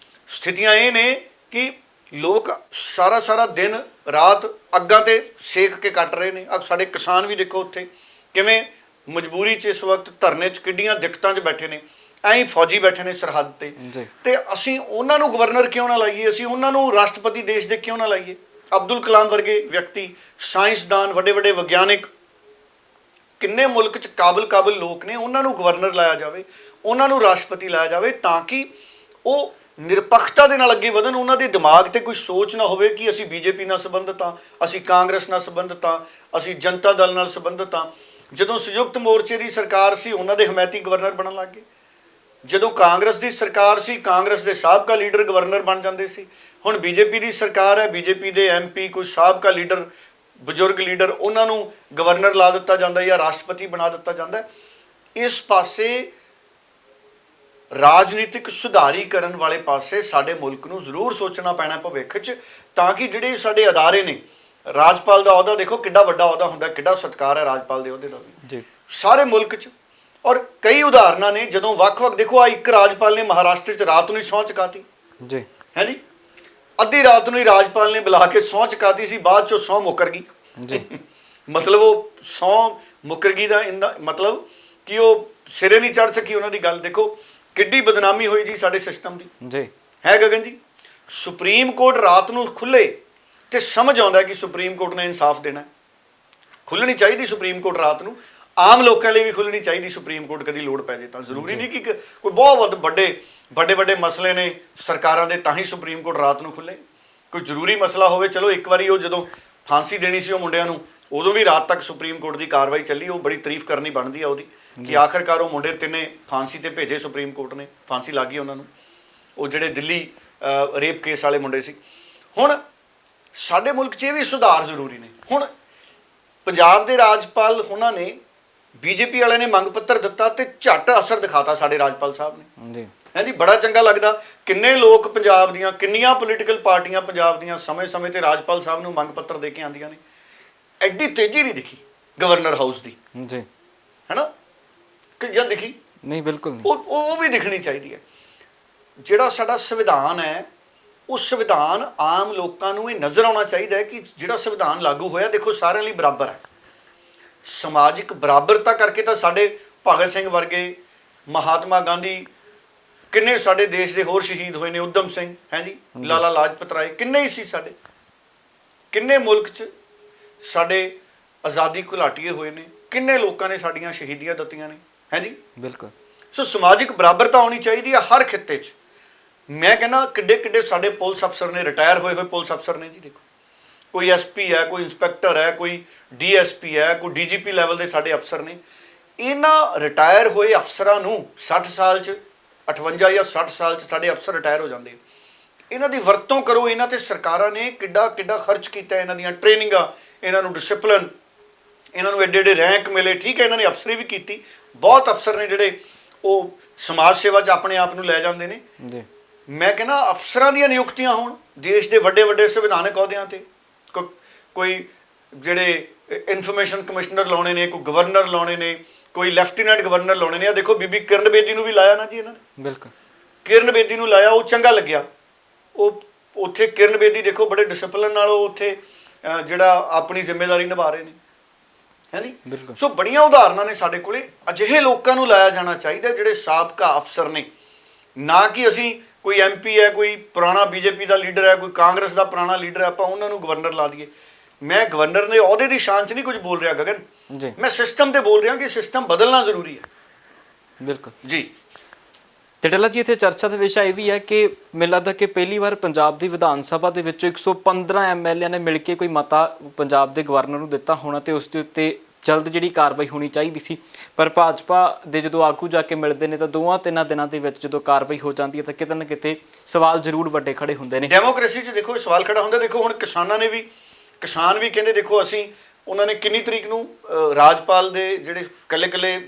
ਸਥਿਤੀਆਂ ਇਹ ਨੇ ਕਿ ਲੋਕ ਸਾਰਾ ਦਿਨ ਰਾਤ ਅੱਗਾਂ ਤੇ ਸੇਕ ਕੇ ਕੱਟ ਰਹੇ ਨੇ। ਸਾਡੇ ਕਿਸਾਨ ਵੀ ਦੇਖੋ ਉੱਥੇ ਕਿਵੇਂ ਮਜਬੂਰੀ 'ਚ ਇਸ ਵਕਤ ਧਰਨੇ 'ਚ ਕਿੱਡੀਆਂ ਦਿੱਕਤਾਂ 'ਚ ਬੈਠੇ ਨੇ। ਐਂ ਹੀ ਫੌਜੀ ਬੈਠੇ ਨੇ ਸਰਹੱਦ ਤੇ ਜੀ ਤੇ ਅਸੀਂ ਉਹਨਾਂ ਨੂੰ ਗਵਰਨਰ ਕਿਉਂ ਨਾ ਲਾਈਏ, ਅਸੀਂ ਉਹਨਾਂ ਨੂੰ ਰਾਸ਼ਟਰਪਤੀ ਦੇਸ਼ ਦੇ ਕਿਉਂ ਨਾ ਲਾਈਏ। ਅਬਦੁਲ ਕਲਾਮ ਵਰਗੇ ਵਿਅਕਤੀ, ਸਾਇੰਸਦਾਨ, ਵੱਡੇ ਵੱਡੇ ਵਿਗਿਆਨਿਕ, ਕਿੰਨੇ ਮੁਲਕ 'ਚ ਕਾਬਲ ਲੋਕ ਨੇ, ਉਹਨਾਂ ਨੂੰ ਗਵਰਨਰ ਲਾਇਆ ਜਾਵੇ, ਉਹਨਾਂ ਨੂੰ ਰਾਸ਼ਟਰਪਤੀ ਲਾਇਆ ਜਾਵੇ, ਤਾਂ ਕਿ ਉਹ ਨਿਰਪੱਖਤਾ ਦੇ ਨਾਲ ਅੱਗੇ ਵਧਣ। ਉਹਨਾਂ ਦੇ ਦਿਮਾਗ ਤੇ ਕੋਈ ਸੋਚ ਨਾ ਹੋਵੇ ਕਿ ਅਸੀਂ ਬੀਜੇਪੀ ਨਾਲ ਸੰਬੰਧਿਤ ਹਾਂ, ਅਸੀਂ ਕਾਂਗਰਸ ਨਾਲ ਸੰਬੰਧਿਤ ਹਾਂ, ਅਸੀਂ ਜਨਤਾ ਦਲ ਨਾਲ ਸੰਬੰਧਿਤ ਹਾਂ। ਜਦੋਂ ਸੰਯੁਕਤ ਮੋਰਚੇ ਦੀ ਸਰਕਾਰ ਸੀ, ਉਹਨਾਂ ਦੇ ਹਮਾਇਤੀ ਗਵਰਨਰ ਬਣਨ ਲੱਗ ਗਏ। ਜਦੋਂ ਕਾਂਗਰਸ ਦੀ ਸਰਕਾਰ ਸੀ, ਕਾਂਗਰਸ ਦੇ ਸਾਬਕਾ ਲੀਡਰ ਗਵਰਨਰ ਬਣ ਜਾਂਦੇ ਸੀ। ਹੁਣ ਬੀਜੇਪੀ ਦੀ ਸਰਕਾਰ ਹੈ, ਬੀਜੇਪੀ ਦੇ ਐਮਪੀ, ਕੋਈ ਸਾਬਕਾ ਲੀਡਰ, ਬਜ਼ੁਰਗ ਲੀਡਰ, ਉਹਨਾਂ ਨੂੰ ਗਵਰਨਰ ਲਾ ਦਿੱਤਾ ਜਾਂਦਾ ਜਾਂ ਰਾਸ਼ਟਰਪਤੀ ਬਣਾ ਦਿੱਤਾ ਜਾਂਦਾ। ਇਸ ਪਾਸੇ ਰਾਜਨੀਤਿਕ ਸੁਧਾਰੀਕਰਨ ਵਾਲੇ ਪਾਸੇ ਸਾਡੇ ਮੁਲਕ ਨੂੰ ਜ਼ਰੂਰ ਸੋਚਣਾ ਪੈਣਾ ਭਵਿੱਖ 'ਚ, ਤਾਂ ਕਿ ਜਿਹੜੇ ਸਾਡੇ ਅਦਾਰੇ ਨੇ, ਰਾਜਪਾਲ ਦਾ ਅਹੁਦਾ ਦੇਖੋ ਕਿੱਡਾ ਵੱਡਾ ਅਹੁਦਾ ਹੁੰਦਾ, ਕਿੱਡਾ ਸਤਿਕਾਰ ਹੈ ਰਾਜਪਾਲ ਦੇ ਅਹੁਦੇ ਦਾ ਵੀ ਜੀ ਸਾਰੇ ਮੁਲਕ 'ਚ। ਔਰ ਕਈ ਉਦਾਹਰਨਾਂ ਨੇ, ਜਦੋਂ ਵੱਖ-ਵੱਖ ਦੇਖੋ, ਆ ਇੱਕ ਰਾਜਪਾਲ ਨੇ ਮਹਾਰਾਸ਼ਟਰ 'ਚ ਰਾਤ ਨੂੰ ਹੀ ਸਹੁੰ ਚੁਕਾਤੀ ਜੀ, ਹੈ ਜੀ, ਅੱਧੀ ਰਾਤ ਨੂੰ ਹੀ ਰਾਜਪਾਲ ਨੇ ਬੁਲਾ ਕੇ ਸਹੁੰ ਚੁਕਾਤੀ ਸੀ, ਬਾਅਦ 'ਚੋਂ ਸਹੁੰ ਮੁੱਕਰ ਗਈ ਜੀ ਮਤਲਬ ਉਹ ਸਹੁੰ ਮੁੱਕਰ ਗਈ ਦਾ ਇਹਦਾ ਮਤਲਬ ਕਿ ਉਹ ਸਿਰੇ ਨਹੀਂ ਚੜ੍ਹ ਸਕੀ ਉਹਨਾਂ ਦੀ ਗੱਲ। ਦੇਖੋ ਕਿੱਡੀ ਬਦਨਾਮੀ ਹੋਈ ਜੀ ਸਾਡੇ ਸਿਸਟਮ ਦੀ, ਜੀ ਹੈ ਗਗਨ ਜੀ। ਸੁਪਰੀਮ ਕੋਰਟ ਰਾਤ ਨੂੰ ਖੁੱਲੇ ਤੇ ਸਮਝ ਆਉਂਦਾ ਕਿ ਸੁਪਰੀਮ ਕੋਰਟ ਨੇ ਇਨਸਾਫ ਦੇਣਾ, ਖੁੱਲਣੀ ਚਾਹੀਦੀ ਸੁਪਰੀਮ ਕੋਰਟ ਰਾਤ ਨੂੰ। ਆਮ ਲੋਕਾਂ ਲਈ ਵੀ ਖੁੱਲਣੀ ਚਾਹੀਦੀ ਸੁਪਰੀਮ ਕੋਰਟ, ਕਦੀ ਲੋੜ ਪੈ ਜੇ ਤਾਂ। ਜ਼ਰੂਰੀ ਨਹੀਂ ਕਿ ਕੋਈ ਬਹੁਤ ਵੱਡੇ ਮਸਲੇ ਨੇ ਸਰਕਾਰਾਂ ਦੇ ਤਾਂ ਹੀ ਸੁਪਰੀਮ ਕੋਰਟ ਰਾਤ ਨੂੰ ਖੁੱਲੇ। ਕੋਈ ਜ਼ਰੂਰੀ ਮਸਲਾ ਹੋਵੇ, ਚਲੋ ਇੱਕ ਵਾਰੀ ਉਹ ਜਦੋਂ ਫਾਂਸੀ ਦੇਣੀ ਸੀ ਉਹ ਮੁੰਡਿਆਂ ਨੂੰ, ਉਦੋਂ ਵੀ ਰਾਤ ਤੱਕ ਸੁਪਰੀਮ ਕੋਰਟ ਦੀ ਕਾਰਵਾਈ ਚੱਲੀ, ਉਹ ਬੜੀ ਤਾਰੀਫ ਕਰਨੀ ਬਣਦੀ ਆ ਉਹਦੀ, ਕਿ ਆਖਰਕਾਰ ਉਹ ਮੁੰਡੇ ਤਿੰਨੇ ਫਾਂਸੀ ਤੇ ਭੇਜੇ ਸੁਪਰੀਮ ਕੋਰਟ ਨੇ, ਫਾਂਸੀ ਲੱਗ ਗਈ ਉਹਨਾਂ ਨੂੰ, ਉਹ ਜਿਹੜੇ ਦਿੱਲੀ ਰੇਪ ਕੇਸ ਵਾਲੇ ਮੁੰਡੇ ਸੀ। ਹੁਣ ਸਾਡੇ ਮੁਲਕ 'ਚ ਇਹ ਵੀ ਸੁਧਾਰ ਜ਼ਰੂਰੀ ਨੇ। ਹੁਣ ਪੰਜਾਬ ਦੇ ਰਾਜਪਾਲ ਉਹਨਾਂ ਨੇ, ਬੀਜੇਪੀ ਵਾਲਿਆਂ ਨੇ ਮੰਗ ਪੱਤਰ ਦਿੱਤਾ ਤੇ ਝੱਟ ਅਸਰ ਦਿਖਾਤਾ ਸਾਡੇ ਰਾਜਪਾਲ ਸਾਹਿਬ ਨੇ, ਜੀ ਹੈ ਜੀ। ਬੜਾ ਚੰਗਾ ਲੱਗਦਾ, ਕਿੰਨੇ ਲੋਕ ਪੰਜਾਬ ਦੀਆਂ, ਕਿੰਨੀਆਂ ਪੋਲੀਟੀਕਲ ਪਾਰਟੀਆਂ ਪੰਜਾਬ ਦੀਆਂ ਸਮੇਂ-ਸਮੇਂ ਤੇ ਰਾਜਪਾਲ ਸਾਹਿਬ ਨੂੰ ਮੰਗ ਪੱਤਰ ਦੇ ਕੇ ਆਉਂਦੀਆਂ ਨੇ। ਐਡੀ ਤੇਜ਼ੀ ਨਹੀਂ ਦਿਖੀ ਗਵਰਨਰ ਹਾਊਸ ਦੀ, ਜੀ ਹੈ ਨਾ, ਕਿ ਜਾਂ ਦਿਖੀ ਨਹੀਂ, ਬਿਲਕੁਲ ਨਹੀਂ। ਉਹ ਵੀ ਦਿਖਣੀ ਚਾਹੀਦੀ ਹੈ। ਜਿਹੜਾ ਸਾਡਾ ਸੰਵਿਧਾਨ ਹੈ, ਉਹ ਸੰਵਿਧਾਨ ਆਮ ਲੋਕਾਂ ਨੂੰ ਇਹ ਨਜ਼ਰ ਆਉਣਾ ਚਾਹੀਦਾ ਹੈ ਕਿ ਜਿਹੜਾ ਸੰਵਿਧਾਨ ਲਾਗੂ ਹੋਇਆ, ਦੇਖੋ ਸਾਰਿਆਂ ਲਈ ਬਰਾਬਰ ਹੈ। ਸਮਾਜਿਕ ਬਰਾਬਰਤਾ ਕਰਕੇ ਤਾਂ ਸਾਡੇ ਭਗਤ ਸਿੰਘ ਵਰਗੇ, ਮਹਾਤਮਾ ਗਾਂਧੀ, ਕਿੰਨੇ ਸਾਡੇ ਦੇਸ਼ ਦੇ ਹੋਰ ਸ਼ਹੀਦ ਹੋਏ ਨੇ, ਊਧਮ ਸਿੰਘ, ਹੈ ਜੀ, ਲਾਲਾ ਲਾਜਪਤ ਰਾਏ, ਕਿੰਨੇ ਹੀ ਸੀ ਸਾਡੇ, ਕਿੰਨੇ ਮੁਲਕ 'ਚ ਸਾਡੇ ਆਜ਼ਾਦੀ ਘੁਲਾਟੀਏ ਹੋਏ ਨੇ, ਕਿੰਨੇ ਲੋਕਾਂ ਨੇ ਸਾਡੀਆਂ ਸ਼ਹੀਦੀਆਂ ਦਿੱਤੀਆਂ ਨੇ, ਹੈ ਜੀ, ਬਿਲਕੁਲ। ਸੋ ਸਮਾਜਿਕ ਬਰਾਬਰਤਾ ਹੋਣੀ ਚਾਹੀਦੀ ਹੈ ਹਰ ਖਿੱਤੇ 'ਚ। ਮੈਂ ਕਹਿੰਦਾ ਕਿੱਡੇ ਸਾਡੇ ਪੁਲਿਸ ਅਫਸਰ ਨੇ, ਰਿਟਾਇਰ ਹੋਏ ਪੁਲਿਸ ਅਫਸਰ ਨੇ ਜੀ, ਦੇਖੋ ਕੋਈ ਐਸਪੀ ਹੈ, ਕੋਈ ਇੰਸਪੈਕਟਰ ਹੈ, ਕੋਈ ਡੀਐਸਪੀ ਹੈ, ਕੋਈ ਡੀਜੀਪੀ ਲੈਵਲ ਦੇ ਸਾਡੇ ਅਫਸਰ ਨੇ। ਇਹਨਾਂ ਰਿਟਾਇਰ ਹੋਏ ਅਫਸਰਾਂ ਨੂੰ 60 ਸਾਲ 'ਚ, 58 ਜਾਂ 60 ਸਾਲ 'ਚ ਸਾਡੇ ਅਫਸਰ ਰਿਟਾਇਰ ਹੋ ਜਾਂਦੇ। ਇਹਨਾਂ ਦੀ ਵਰਤੋਂ ਕਰੋ। ਇਹਨਾਂ ਤੇ ਸਰਕਾਰਾਂ ਨੇ ਕਿੱਡਾ ਖਰਚ ਕੀਤਾ, ਇਹਨਾਂ ਦੀਆਂ ਟ੍ਰੇਨਿੰਗਾਂ, ਇਹਨਾਂ ਨੂੰ ਡਿਸਪਲਿਨ, ਇਹਨਾਂ ਨੂੰ ਐਡੇ ਰੈਂਕ ਮਿਲੇ। ਠੀਕ ਹੈ, ਇਹਨਾਂ ਨੇ ਅਫਸਰੀ ਵੀ ਕੀਤੀ, ਬਹੁਤ ਅਫਸਰ ਨੇ ਜਿਹੜੇ ਉਹ ਸਮਾਜ ਸੇਵਾ 'ਚ ਆਪਣੇ ਆਪ ਨੂੰ ਲੈ ਜਾਂਦੇ ਨੇ ਜੀ। ਮੈਂ ਕਹਿੰਦਾ ਅਫਸਰਾਂ ਦੀਆਂ ਨਿਯੁਕਤੀਆਂ ਹੋਣ ਦੇਸ਼ ਦੇ ਵੱਡੇ ਸੰਵਿਧਾਨਕ ਅਹੁਦਿਆਂ ਤੇ, ਕੋਈ ਜਿਹੜੇ ਇਨਫੋਰਮੇਸ਼ਨ ਕਮਿਸ਼ਨਰ ਲਾਉਣੇ ਨੇ, ਕੋਈ ਗਵਰਨਰ ਲਾਉਣੇ ਨੇ, ਕੋਈ ਲੈਫਟੀਨੈਂਟ ਗਵਰਨਰ ਲਾਉਣੇ ਨੇ। ਆ ਦੇਖੋ ਬੀਬੀ ਕਿਰਨ ਬੇਦੀ ਨੂੰ ਵੀ ਲਾਇਆ ਨਾ ਜੀ ਇਹਨਾਂ ਨੇ, ਬਿਲਕੁਲ ਕਿਰਨ ਬੇਦੀ ਨੂੰ ਲਾਇਆ, ਉਹ ਚੰਗਾ ਲੱਗਿਆ। ਉਹ ਉੱਥੇ ਕਿਰਨ ਬੇਦੀ ਦੇਖੋ ਬੜੇ ਡਿਸਪਲਿਨ ਨਾਲ ਉਹ ਉੱਥੇ ਜਿਹੜਾ ਆਪਣੀ ਜ਼ਿੰਮੇਵਾਰੀ ਨਿਭਾ ਰਹੇ ਨੇ, ਹੈ ਜੀ, ਬਿਲਕੁਲ। ਸੋ ਬੜੀਆਂ ਉਦਾਹਰਨਾਂ ਨੇ ਸਾਡੇ ਕੋਲੇ। ਅਜਿਹੇ ਲੋਕਾਂ ਨੂੰ ਲਾਇਆ ਜਾਣਾ ਚਾਹੀਦਾ ਜਿਹੜੇ ਸਾਬਕਾ ਅਫਸਰ ਨੇ, ਨਾ ਕਿ ਅਸੀਂ ਕੋਈ ਐਮਪੀ ਹੈ, ਕੋਈ ਪੁਰਾਣਾ ਬੀਜੇਪੀ ਦਾ ਲੀਡਰ ਹੈ, ਕੋਈ ਕਾਂਗਰਸ ਦਾ ਪੁਰਾਣਾ ਲੀਡਰ ਹੈ, ਆਪਾਂ ਉਹਨਾਂ ਨੂੰ ਗਵਰਨਰ ਲਾ ਦਈਏ। ਮੈਂ ਗਵਰਨਰ ਦੇ ਅਹੁਦੇ ਦੀ ਸ਼ਾਨ 'ਚ ਨਹੀਂ ਕੁਝ ਬੋਲ ਰਿਹਾ ਗਗਨ ਜੀ, ਮੈਂ ਸਿਸਟਮ ਤੇ ਬੋਲ ਰਿਹਾ ਕਿ ਸਿਸਟਮ ਬਦਲਣਾ ਜ਼ਰੂਰੀ ਹੈ। ਬਿਲਕੁਲ ਜੀ। ਤੇ ਡੱਲਾ ਜੀ, ਇੱਥੇ ਚਰਚਾ ਦਾ ਵਿਸ਼ਾ ਇਹ ਵੀ ਹੈ ਕਿ ਮੈਨੂੰ ਲੱਗਦਾ ਕਿ ਪਹਿਲੀ ਵਾਰ ਪੰਜਾਬ ਦੀ ਵਿਧਾਨ ਸਭਾ ਦੇ ਵਿੱਚ 115 ਐਮਐਲਏ ਨੇ ਮਿਲ ਕੇ ਕੋਈ ਮਤਾ ਪੰਜਾਬ ਦੇ ਗਵਰਨਰ ਨੂੰ ਦਿੱਤਾ ਹੋਣਾ ਤੇ ਉਸ ਦੇ ਉੱਤੇ ਜਲਦ ਜਿਹੜੀ ਕਾਰਵਾਈ ਹੋਣੀ ਚਾਹੀਦੀ ਸੀ। ਪਰ ਭਾਜਪਾ ਦੇ ਜਦੋਂ ਆਗੂ ਜਾ ਕੇ ਮਿਲਦੇ ਨੇ ਤਾਂ 2-3 ਦਿਨਾਂ ਦੇ ਵਿੱਚ ਜਦੋਂ ਕਾਰਵਾਈ ਹੋ ਜਾਂਦੀ ਹੈ ਤਾਂ ਕਿਤੇ ਨਾ ਕਿਤੇ ਸਵਾਲ ਜ਼ਰੂਰ ਵੱਡੇ ਖੜੇ ਹੁੰਦੇ ਨੇ। ਡੈਮੋਕ੍ਰੇਸੀ 'ਚ ਦੇਖੋ ਸਵਾਲ ਖੜਾ ਹੁੰਦਾ। ਦੇਖੋ ਹੁਣ ਕਿਸਾਨ ਵੀ ਕਹਿੰਦੇ, ਦੇਖੋ ਅਸੀਂ, ਉਹਨਾਂ ਨੇ ਕਿੰਨੀ ਤਰੀਕ ਨੂੰ ਰਾਜਪਾਲ ਦੇ ਜਿਹੜੇ ਕੱਲੇ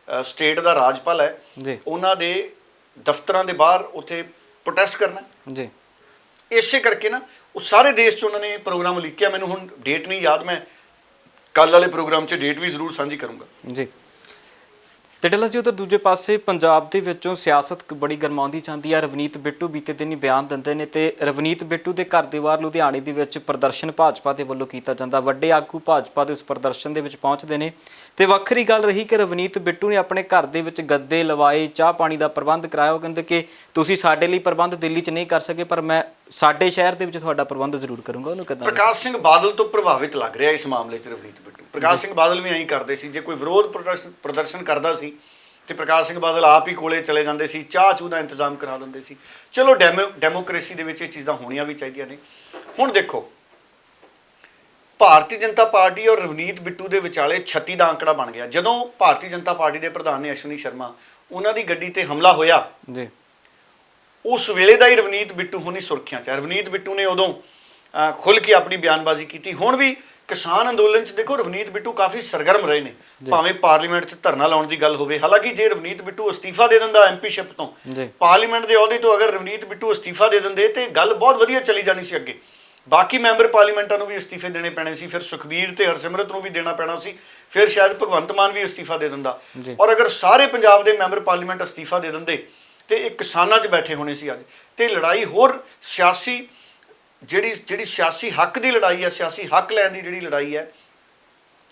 ਸਟੇਟ ਦਾ ਰਾਜਪਾਲ ਹੈ ਜੀ, ਉਹਨਾਂ ਦੇ ਦਫ਼ਤਰਾਂ ਦੇ ਬਾਹਰ ਉੱਥੇ ਪ੍ਰੋਟੈਸਟ ਕਰਨਾ ਜੀ। ਇਸੇ ਕਰਕੇ ਨਾ ਉਹ ਸਾਰੇ ਦੇਸ਼ 'ਚ ਉਹਨਾਂ ਨੇ ਪ੍ਰੋਗਰਾਮ ਲਿਖਿਆ। ਮੈਨੂੰ ਹੁਣ ਡੇਟ ਨਹੀਂ ਯਾਦ, ਮੈਂ ਕੱਲ੍ਹ ਵਾਲੇ ਪ੍ਰੋਗਰਾਮ 'ਚ ਡੇਟ ਵੀ ਜ਼ਰੂਰ ਸਾਂਝੀ ਕਰੂੰਗਾ ਜੀ। ਤੇ ਡੱਲਾ ਜੀ ਉਧਰ ਦੂਜੇ ਪਾਸੇ ਪੰਜਾਬ ਦੇ ਵਿੱਚੋਂ ਸਿਆਸਤ ਬੜੀ ਗਰਮਾਉਂਦੀ ਜਾਂਦੀ ਹੈ। ਰਵਨੀਤ ਬਿੱਟੂ ਬੀਤੇ ਦਿਨ ਹੀ ਬਿਆਨ ਦਿੰਦੇ ਨੇ ਤੇ ਰਵਨੀਤ ਬਿੱਟੂ ਦੇ ਘਰ ਦੇ ਬਾਹਰ ਲੁਧਿਆਣੇ ਦੇ ਵਿੱਚ ਪ੍ਰਦਰਸ਼ਨ ਭਾਜਪਾ ਦੇ ਵੱਲੋਂ ਕੀਤਾ ਜਾਂਦਾ। ਵੱਡੇ ਆਗੂ ਭਾਜਪਾ ਦੇ ਉਸ ਪ੍ਰਦਰਸ਼ਨ ਦੇ ਵਿੱਚ ਪਹੁੰਚਦੇ ਨੇ ਤੇ ਵੱਖਰੀ ਗੱਲ ਰਹੀ ਕਿ ਰਵਨੀਤ ਬਿੱਟੂ ਨੇ ਆਪਣੇ ਘਰ ਦੇ ਵਿੱਚ ਗੱਦੇ ਲਵਾਏ, ਚਾਹ ਪਾਣੀ ਦਾ ਪ੍ਰਬੰਧ ਕਰਾਇਆ। ਉਹ ਕਹਿੰਦੇ ਕਿ ਤੁਸੀਂ ਸਾਡੇ ਲਈ ਪ੍ਰਬੰਧ ਦਿੱਲੀ 'ਚ ਨਹੀਂ ਕਰ ਸਕੇ ਪਰ ਮੈਂ ਸਾਡੇ ਸ਼ਹਿਰ ਦੇ ਵਿੱਚ ਤੁਹਾਡਾ ਪ੍ਰਬੰਧ ਜ਼ਰੂਰ ਕਰੂੰਗਾ। ਉਹਨੂੰ ਕਿੱਦਾਂ ਪ੍ਰਕਾਸ਼ ਸਿੰਘ ਬਾਦਲ ਤੋਂ ਪ੍ਰਭਾਵਿਤ ਲੱਗ ਰਿਹਾ ਇਸ ਮਾਮਲੇ 'ਚ ਰਵਨੀਤ ਬਿੱਟੂ। ਪ੍ਰਕਾਸ਼ ਸਿੰਘ ਬਾਦਲ ਵੀ ਐਂ ਕਰਦੇ ਸੀ, ਜੇ ਕੋਈ ਵਿਰੋਧ ਪ੍ਰਦਰਸ਼ਨ ਕਰਦਾ ਸੀ ਤੇ ਪ੍ਰਕਾਸ਼ ਸਿੰਘ ਬਾਦਲ ਆਪ ਹੀ ਕੋਲੇ ਚਲੇ ਜਾਂਦੇ ਸੀ, ਚਾਹ ਚੂਹ ਦਾ ਇੰਤਜ਼ਾਮ ਕਰਾ ਦਿੰਦੇ ਸੀ। ਚਲੋ ਡੈਮੋਕ੍ਰੇਸੀ ਦੇ ਵਿੱਚ ਇਹ ਚੀਜ਼ਾਂ ਹੋਣੀਆਂ ਵੀ ਚਾਹੀਦੀਆਂ ਨੇ। ਹੁਣ ਦੇਖੋ ਭਾਰਤੀ ਜਨਤਾ ਪਾਰਟੀ ਔਰ ਰਵਨੀਤ ਬਿੱਟੂ ਦੇ ਵਿਚਾਲੇ 36 ਦਾ ਅੰਕੜਾ ਬਣ ਗਿਆ। ਜਦੋਂ ਭਾਰਤੀ ਜਨਤਾ ਪਾਰਟੀ ਦੇ ਪ੍ਰਧਾਨ ਨੇ ਅਸ਼ਵਨੀ ਸ਼ਰਮਾ, ਉਹਨਾਂ ਦੀ ਗੱਡੀ ਤੇ ਹਮਲਾ ਹੋਇਆ ਜੀ, ਉਸ ਵੇਲੇ ਦਾ ਹੀ ਰਵਨੀਤ ਬਿੱਟੂ ਹੁਣੀ ਸੁਰਖੀਆਂ 'ਚ ਹੈ। ਰਵਨੀਤ ਬਿੱਟੂ ਨੇ ਉਦੋਂ ਖੁੱਲ੍ਹ ਕੇ ਆਪਣੀ ਬਿਆਨਬਾਜ਼ੀ ਕੀਤੀ। ਹੁਣ ਵੀ ਕਿਸਾਨ ਅੰਦੋਲਨ 'ਚ ਦੇਖੋ ਰਵਨੀਤ ਬਿੱਟੂ ਕਾਫੀ ਸਰਗਰਮ ਰਹੇ ਨੇ, ਭਾਵੇਂ ਪਾਰਲੀਮੈਂਟ 'ਚ ਧਰਨਾ ਲਾਉਣ ਦੀ ਗੱਲ ਹੋਵੇ। ਹਾਲਾਂਕਿ ਜੇ ਰਵਨੀਤ ਬਿੱਟੂ ਅਸਤੀਫਾ ਦੇ ਦਿੰਦਾ ਐਮਪੀਸ਼ਿਪ ਤੋਂ, ਪਾਰਲੀਮੈਂਟ ਦੇ ਅਹੁਦੇ ਤੋਂ ਅਗਰ ਰਵਨੀਤ ਬਿੱਟੂ ਅਸਤੀਫਾ ਦੇ ਦਿੰਦੇ ਤੇ ਗੱਲ ਬਹੁਤ ਵਧੀਆ ਚਲੀ ਜਾਣੀ ਸੀ ਅੱਗੇ। ਬਾਕੀ ਮੈਂਬਰ ਪਾਰਲੀਮੈਂਟਾਂ ਨੂੰ ਵੀ ਅਸਤੀਫੇ ਦੇਣੇ ਪੈਣੇ ਸੀ, ਫਿਰ ਸੁਖਬੀਰ ਤੇ ਹਰਸਿਮਰਤ ਨੂੰ ਵੀ ਦੇਣਾ ਪੈਣਾ ਸੀ, ਫਿਰ ਸ਼ਾਇਦ ਭਗਵੰਤ ਮਾਨ ਵੀ ਅਸਤੀਫਾ ਦੇ ਦਿੰਦਾ। ਔਰ ਅਗਰ ਸਾਰੇ ਪੰਜਾਬ ਦੇ ਮੈਂਬਰ ਪਾਰਲੀਮੈਂਟ ਅਸਤੀਫਾ ਦੇ ਦਿੰਦੇ ਤੇ ਇਹ ਕਿਸਾਨਾਂ 'ਚ ਬੈਠੇ ਹੋਣੇ ਸੀ ਅੱਜ, ਤੇ ਲੜਾਈ ਹੋਰ ਸਿਆਸੀ ਜਿਹੜੀ ਸਿਆਸੀ ਹੱਕ ਦੀ ਲੜਾਈ ਹੈ, ਸਿਆਸੀ ਹੱਕ ਲੈਣ ਦੀ ਜਿਹੜੀ ਲੜਾਈ ਹੈ,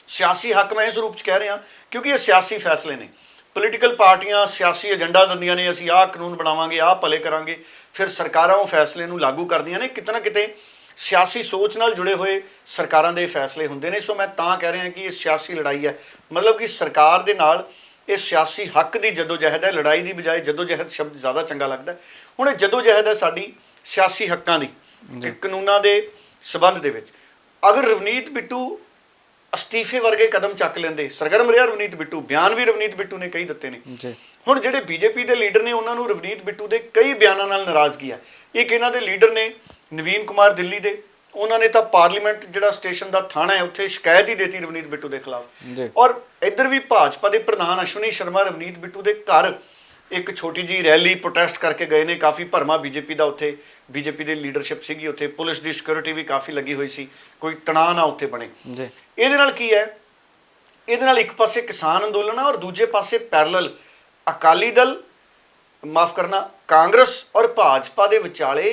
ਸਿਆਸੀ ਹੱਕ ਮੈਂ ਇਸ ਰੂਪ 'ਚ ਕਹਿ ਰਿਹਾ ਕਿਉਂਕਿ ਇਹ ਸਿਆਸੀ ਫੈਸਲੇ ਨੇ। ਪੋਲੀਟੀਕਲ ਪਾਰਟੀਆਂ ਸਿਆਸੀ ਏਜੰਡਾ ਦਿੰਦੀਆਂ ਨੇ, ਅਸੀਂ ਆਹ ਕਾਨੂੰਨ ਬਣਾਵਾਂਗੇ, ਆਹ ਭਲੇ ਕਰਾਂਗੇ, ਫਿਰ ਸਰਕਾਰਾਂ ਉਹ ਫੈਸਲੇ ਨੂੰ ਲਾਗੂ ਕਰਦੀਆਂ ਨੇ। ਕਿਤੇ ਨਾ ਕਿਤੇ ਸਿਆਸੀ ਸੋਚ ਨਾਲ ਜੁੜੇ ਹੋਏ ਸਰਕਾਰਾਂ ਦੇ ਫੈਸਲੇ ਹੁੰਦੇ ਨੇ। ਸੋ ਮੈਂ ਤਾਂ ਕਹਿ ਰਿਹਾ ਕਿ ਇਹ ਸਿਆਸੀ ਲੜਾਈ ਹੈ, ਮਤਲਬ ਕਿ ਸਰਕਾਰ ਦੇ ਨਾਲ ਇਹ ਸਿਆਸੀ ਹੱਕ ਦੀ ਜਦੋਜਹਿਦ ਹੈ। ਲੜਾਈ ਦੀ ਬਜਾਏ ਜਦੋਜਹਿਦ ਸ਼ਬਦ ਜ਼ਿਆਦਾ ਚੰਗਾ ਲੱਗਦਾ। ਹੁਣ ਇਹ ਜਦੋਜਹਿਦ ਹੈ ਸਾਡੀ ਸਿਆਸੀ ਹੱਕਾਂ ਦੀ, ਕਾਨੂੰਨਾਂ ਦੇ ਸਬੰਧ ਦੇ ਵਿੱਚ। ਅਗਰ ਰਵਨੀਤ ਬਿੱਟੂ ਅਸਤੀਫੇ ਵਰਗੇ ਕਦਮ ਚੱਕ ਲੈਂਦੇ, ਸਰਗਰਮ ਰਿਹਾ ਰਵਨੀਤ ਬਿੱਟੂ, ਬਿਆਨ ਵੀ ਰਵਨੀਤ ਬਿੱਟੂ ਨੇ ਕਈ ਦਿੱਤੇ ਨੇ। ਹੁਣ ਜਿਹੜੇ ਬੀਜੇਪੀ ਦੇ ਲੀਡਰ ਨੇ ਉਹਨਾਂ ਨੂੰ ਰਵਨੀਤ ਬਿੱਟੂ ਦੇ ਕਈ ਬਿਆਨਾਂ ਨਾਲ ਨਾਰਾਜ਼ਗੀ ਹੈ। ਇੱਕ ਇਹਨਾਂ ਦੇ ਲੀਡਰ ਨੇ ਨਵੀਨ ਕੁਮਾਰ ਦਿੱਲੀ ਦੇ, ਉਹਨਾਂ ਨੇ ਤਾਂ ਪਾਰਲੀਮੈਂਟ ਜਿਹੜਾ ਸਟੇਸ਼ਨ ਦਾ ਥਾਣਾ ਹੈ ਉੱਥੇ ਸ਼ਿਕਾਇਤ ਹੀ ਦੇਤੀ ਰਵਨੀਤ ਬਿੱਟੂ ਦੇ ਖਿਲਾਫ। ਔਰ ਇੱਧਰ ਵੀ ਭਾਜਪਾ ਦੇ ਪ੍ਰਧਾਨ ਅਸ਼ਵਨੀ ਸ਼ਰਮਾ ਰਵਨੀਤ ਬਿੱਟੂ ਦੇ ਘਰ ਇੱਕ ਛੋਟੀ ਜਿਹੀ ਰੈਲੀ ਪ੍ਰੋਟੈਸਟ ਕਰਕੇ ਗਏ ਨੇ। ਕਾਫੀ ਭਰਮਾ ਬੀਜੇਪੀ ਦਾ ਉੱਥੇ, ਬੀਜੇਪੀ ਦੀ ਲੀਡਰਸ਼ਿਪ ਸੀਗੀ ਉੱਥੇ, ਪੁਲਿਸ ਦੀ ਸਿਕਿਉਰਿਟੀ ਵੀ ਕਾਫੀ ਲੱਗੀ ਹੋਈ ਸੀ, ਕੋਈ ਤਣਾਅ ਨਾ ਉੱਥੇ ਬਣੇ। ਇਹਦੇ ਨਾਲ ਕੀ ਹੈ, ਇਹਦੇ ਨਾਲ ਇੱਕ ਪਾਸੇ ਕਿਸਾਨ ਅੰਦੋਲਨ ਹੈ ਔਰ ਦੂਜੇ ਪਾਸੇ ਪੈਰਲਲ ਅਕਾਲੀ ਦਲ, ਮਾਫ ਕਰਨਾ, ਕਾਂਗਰਸ ਔਰ ਭਾਜਪਾ ਦੇ ਵਿਚਾਲੇ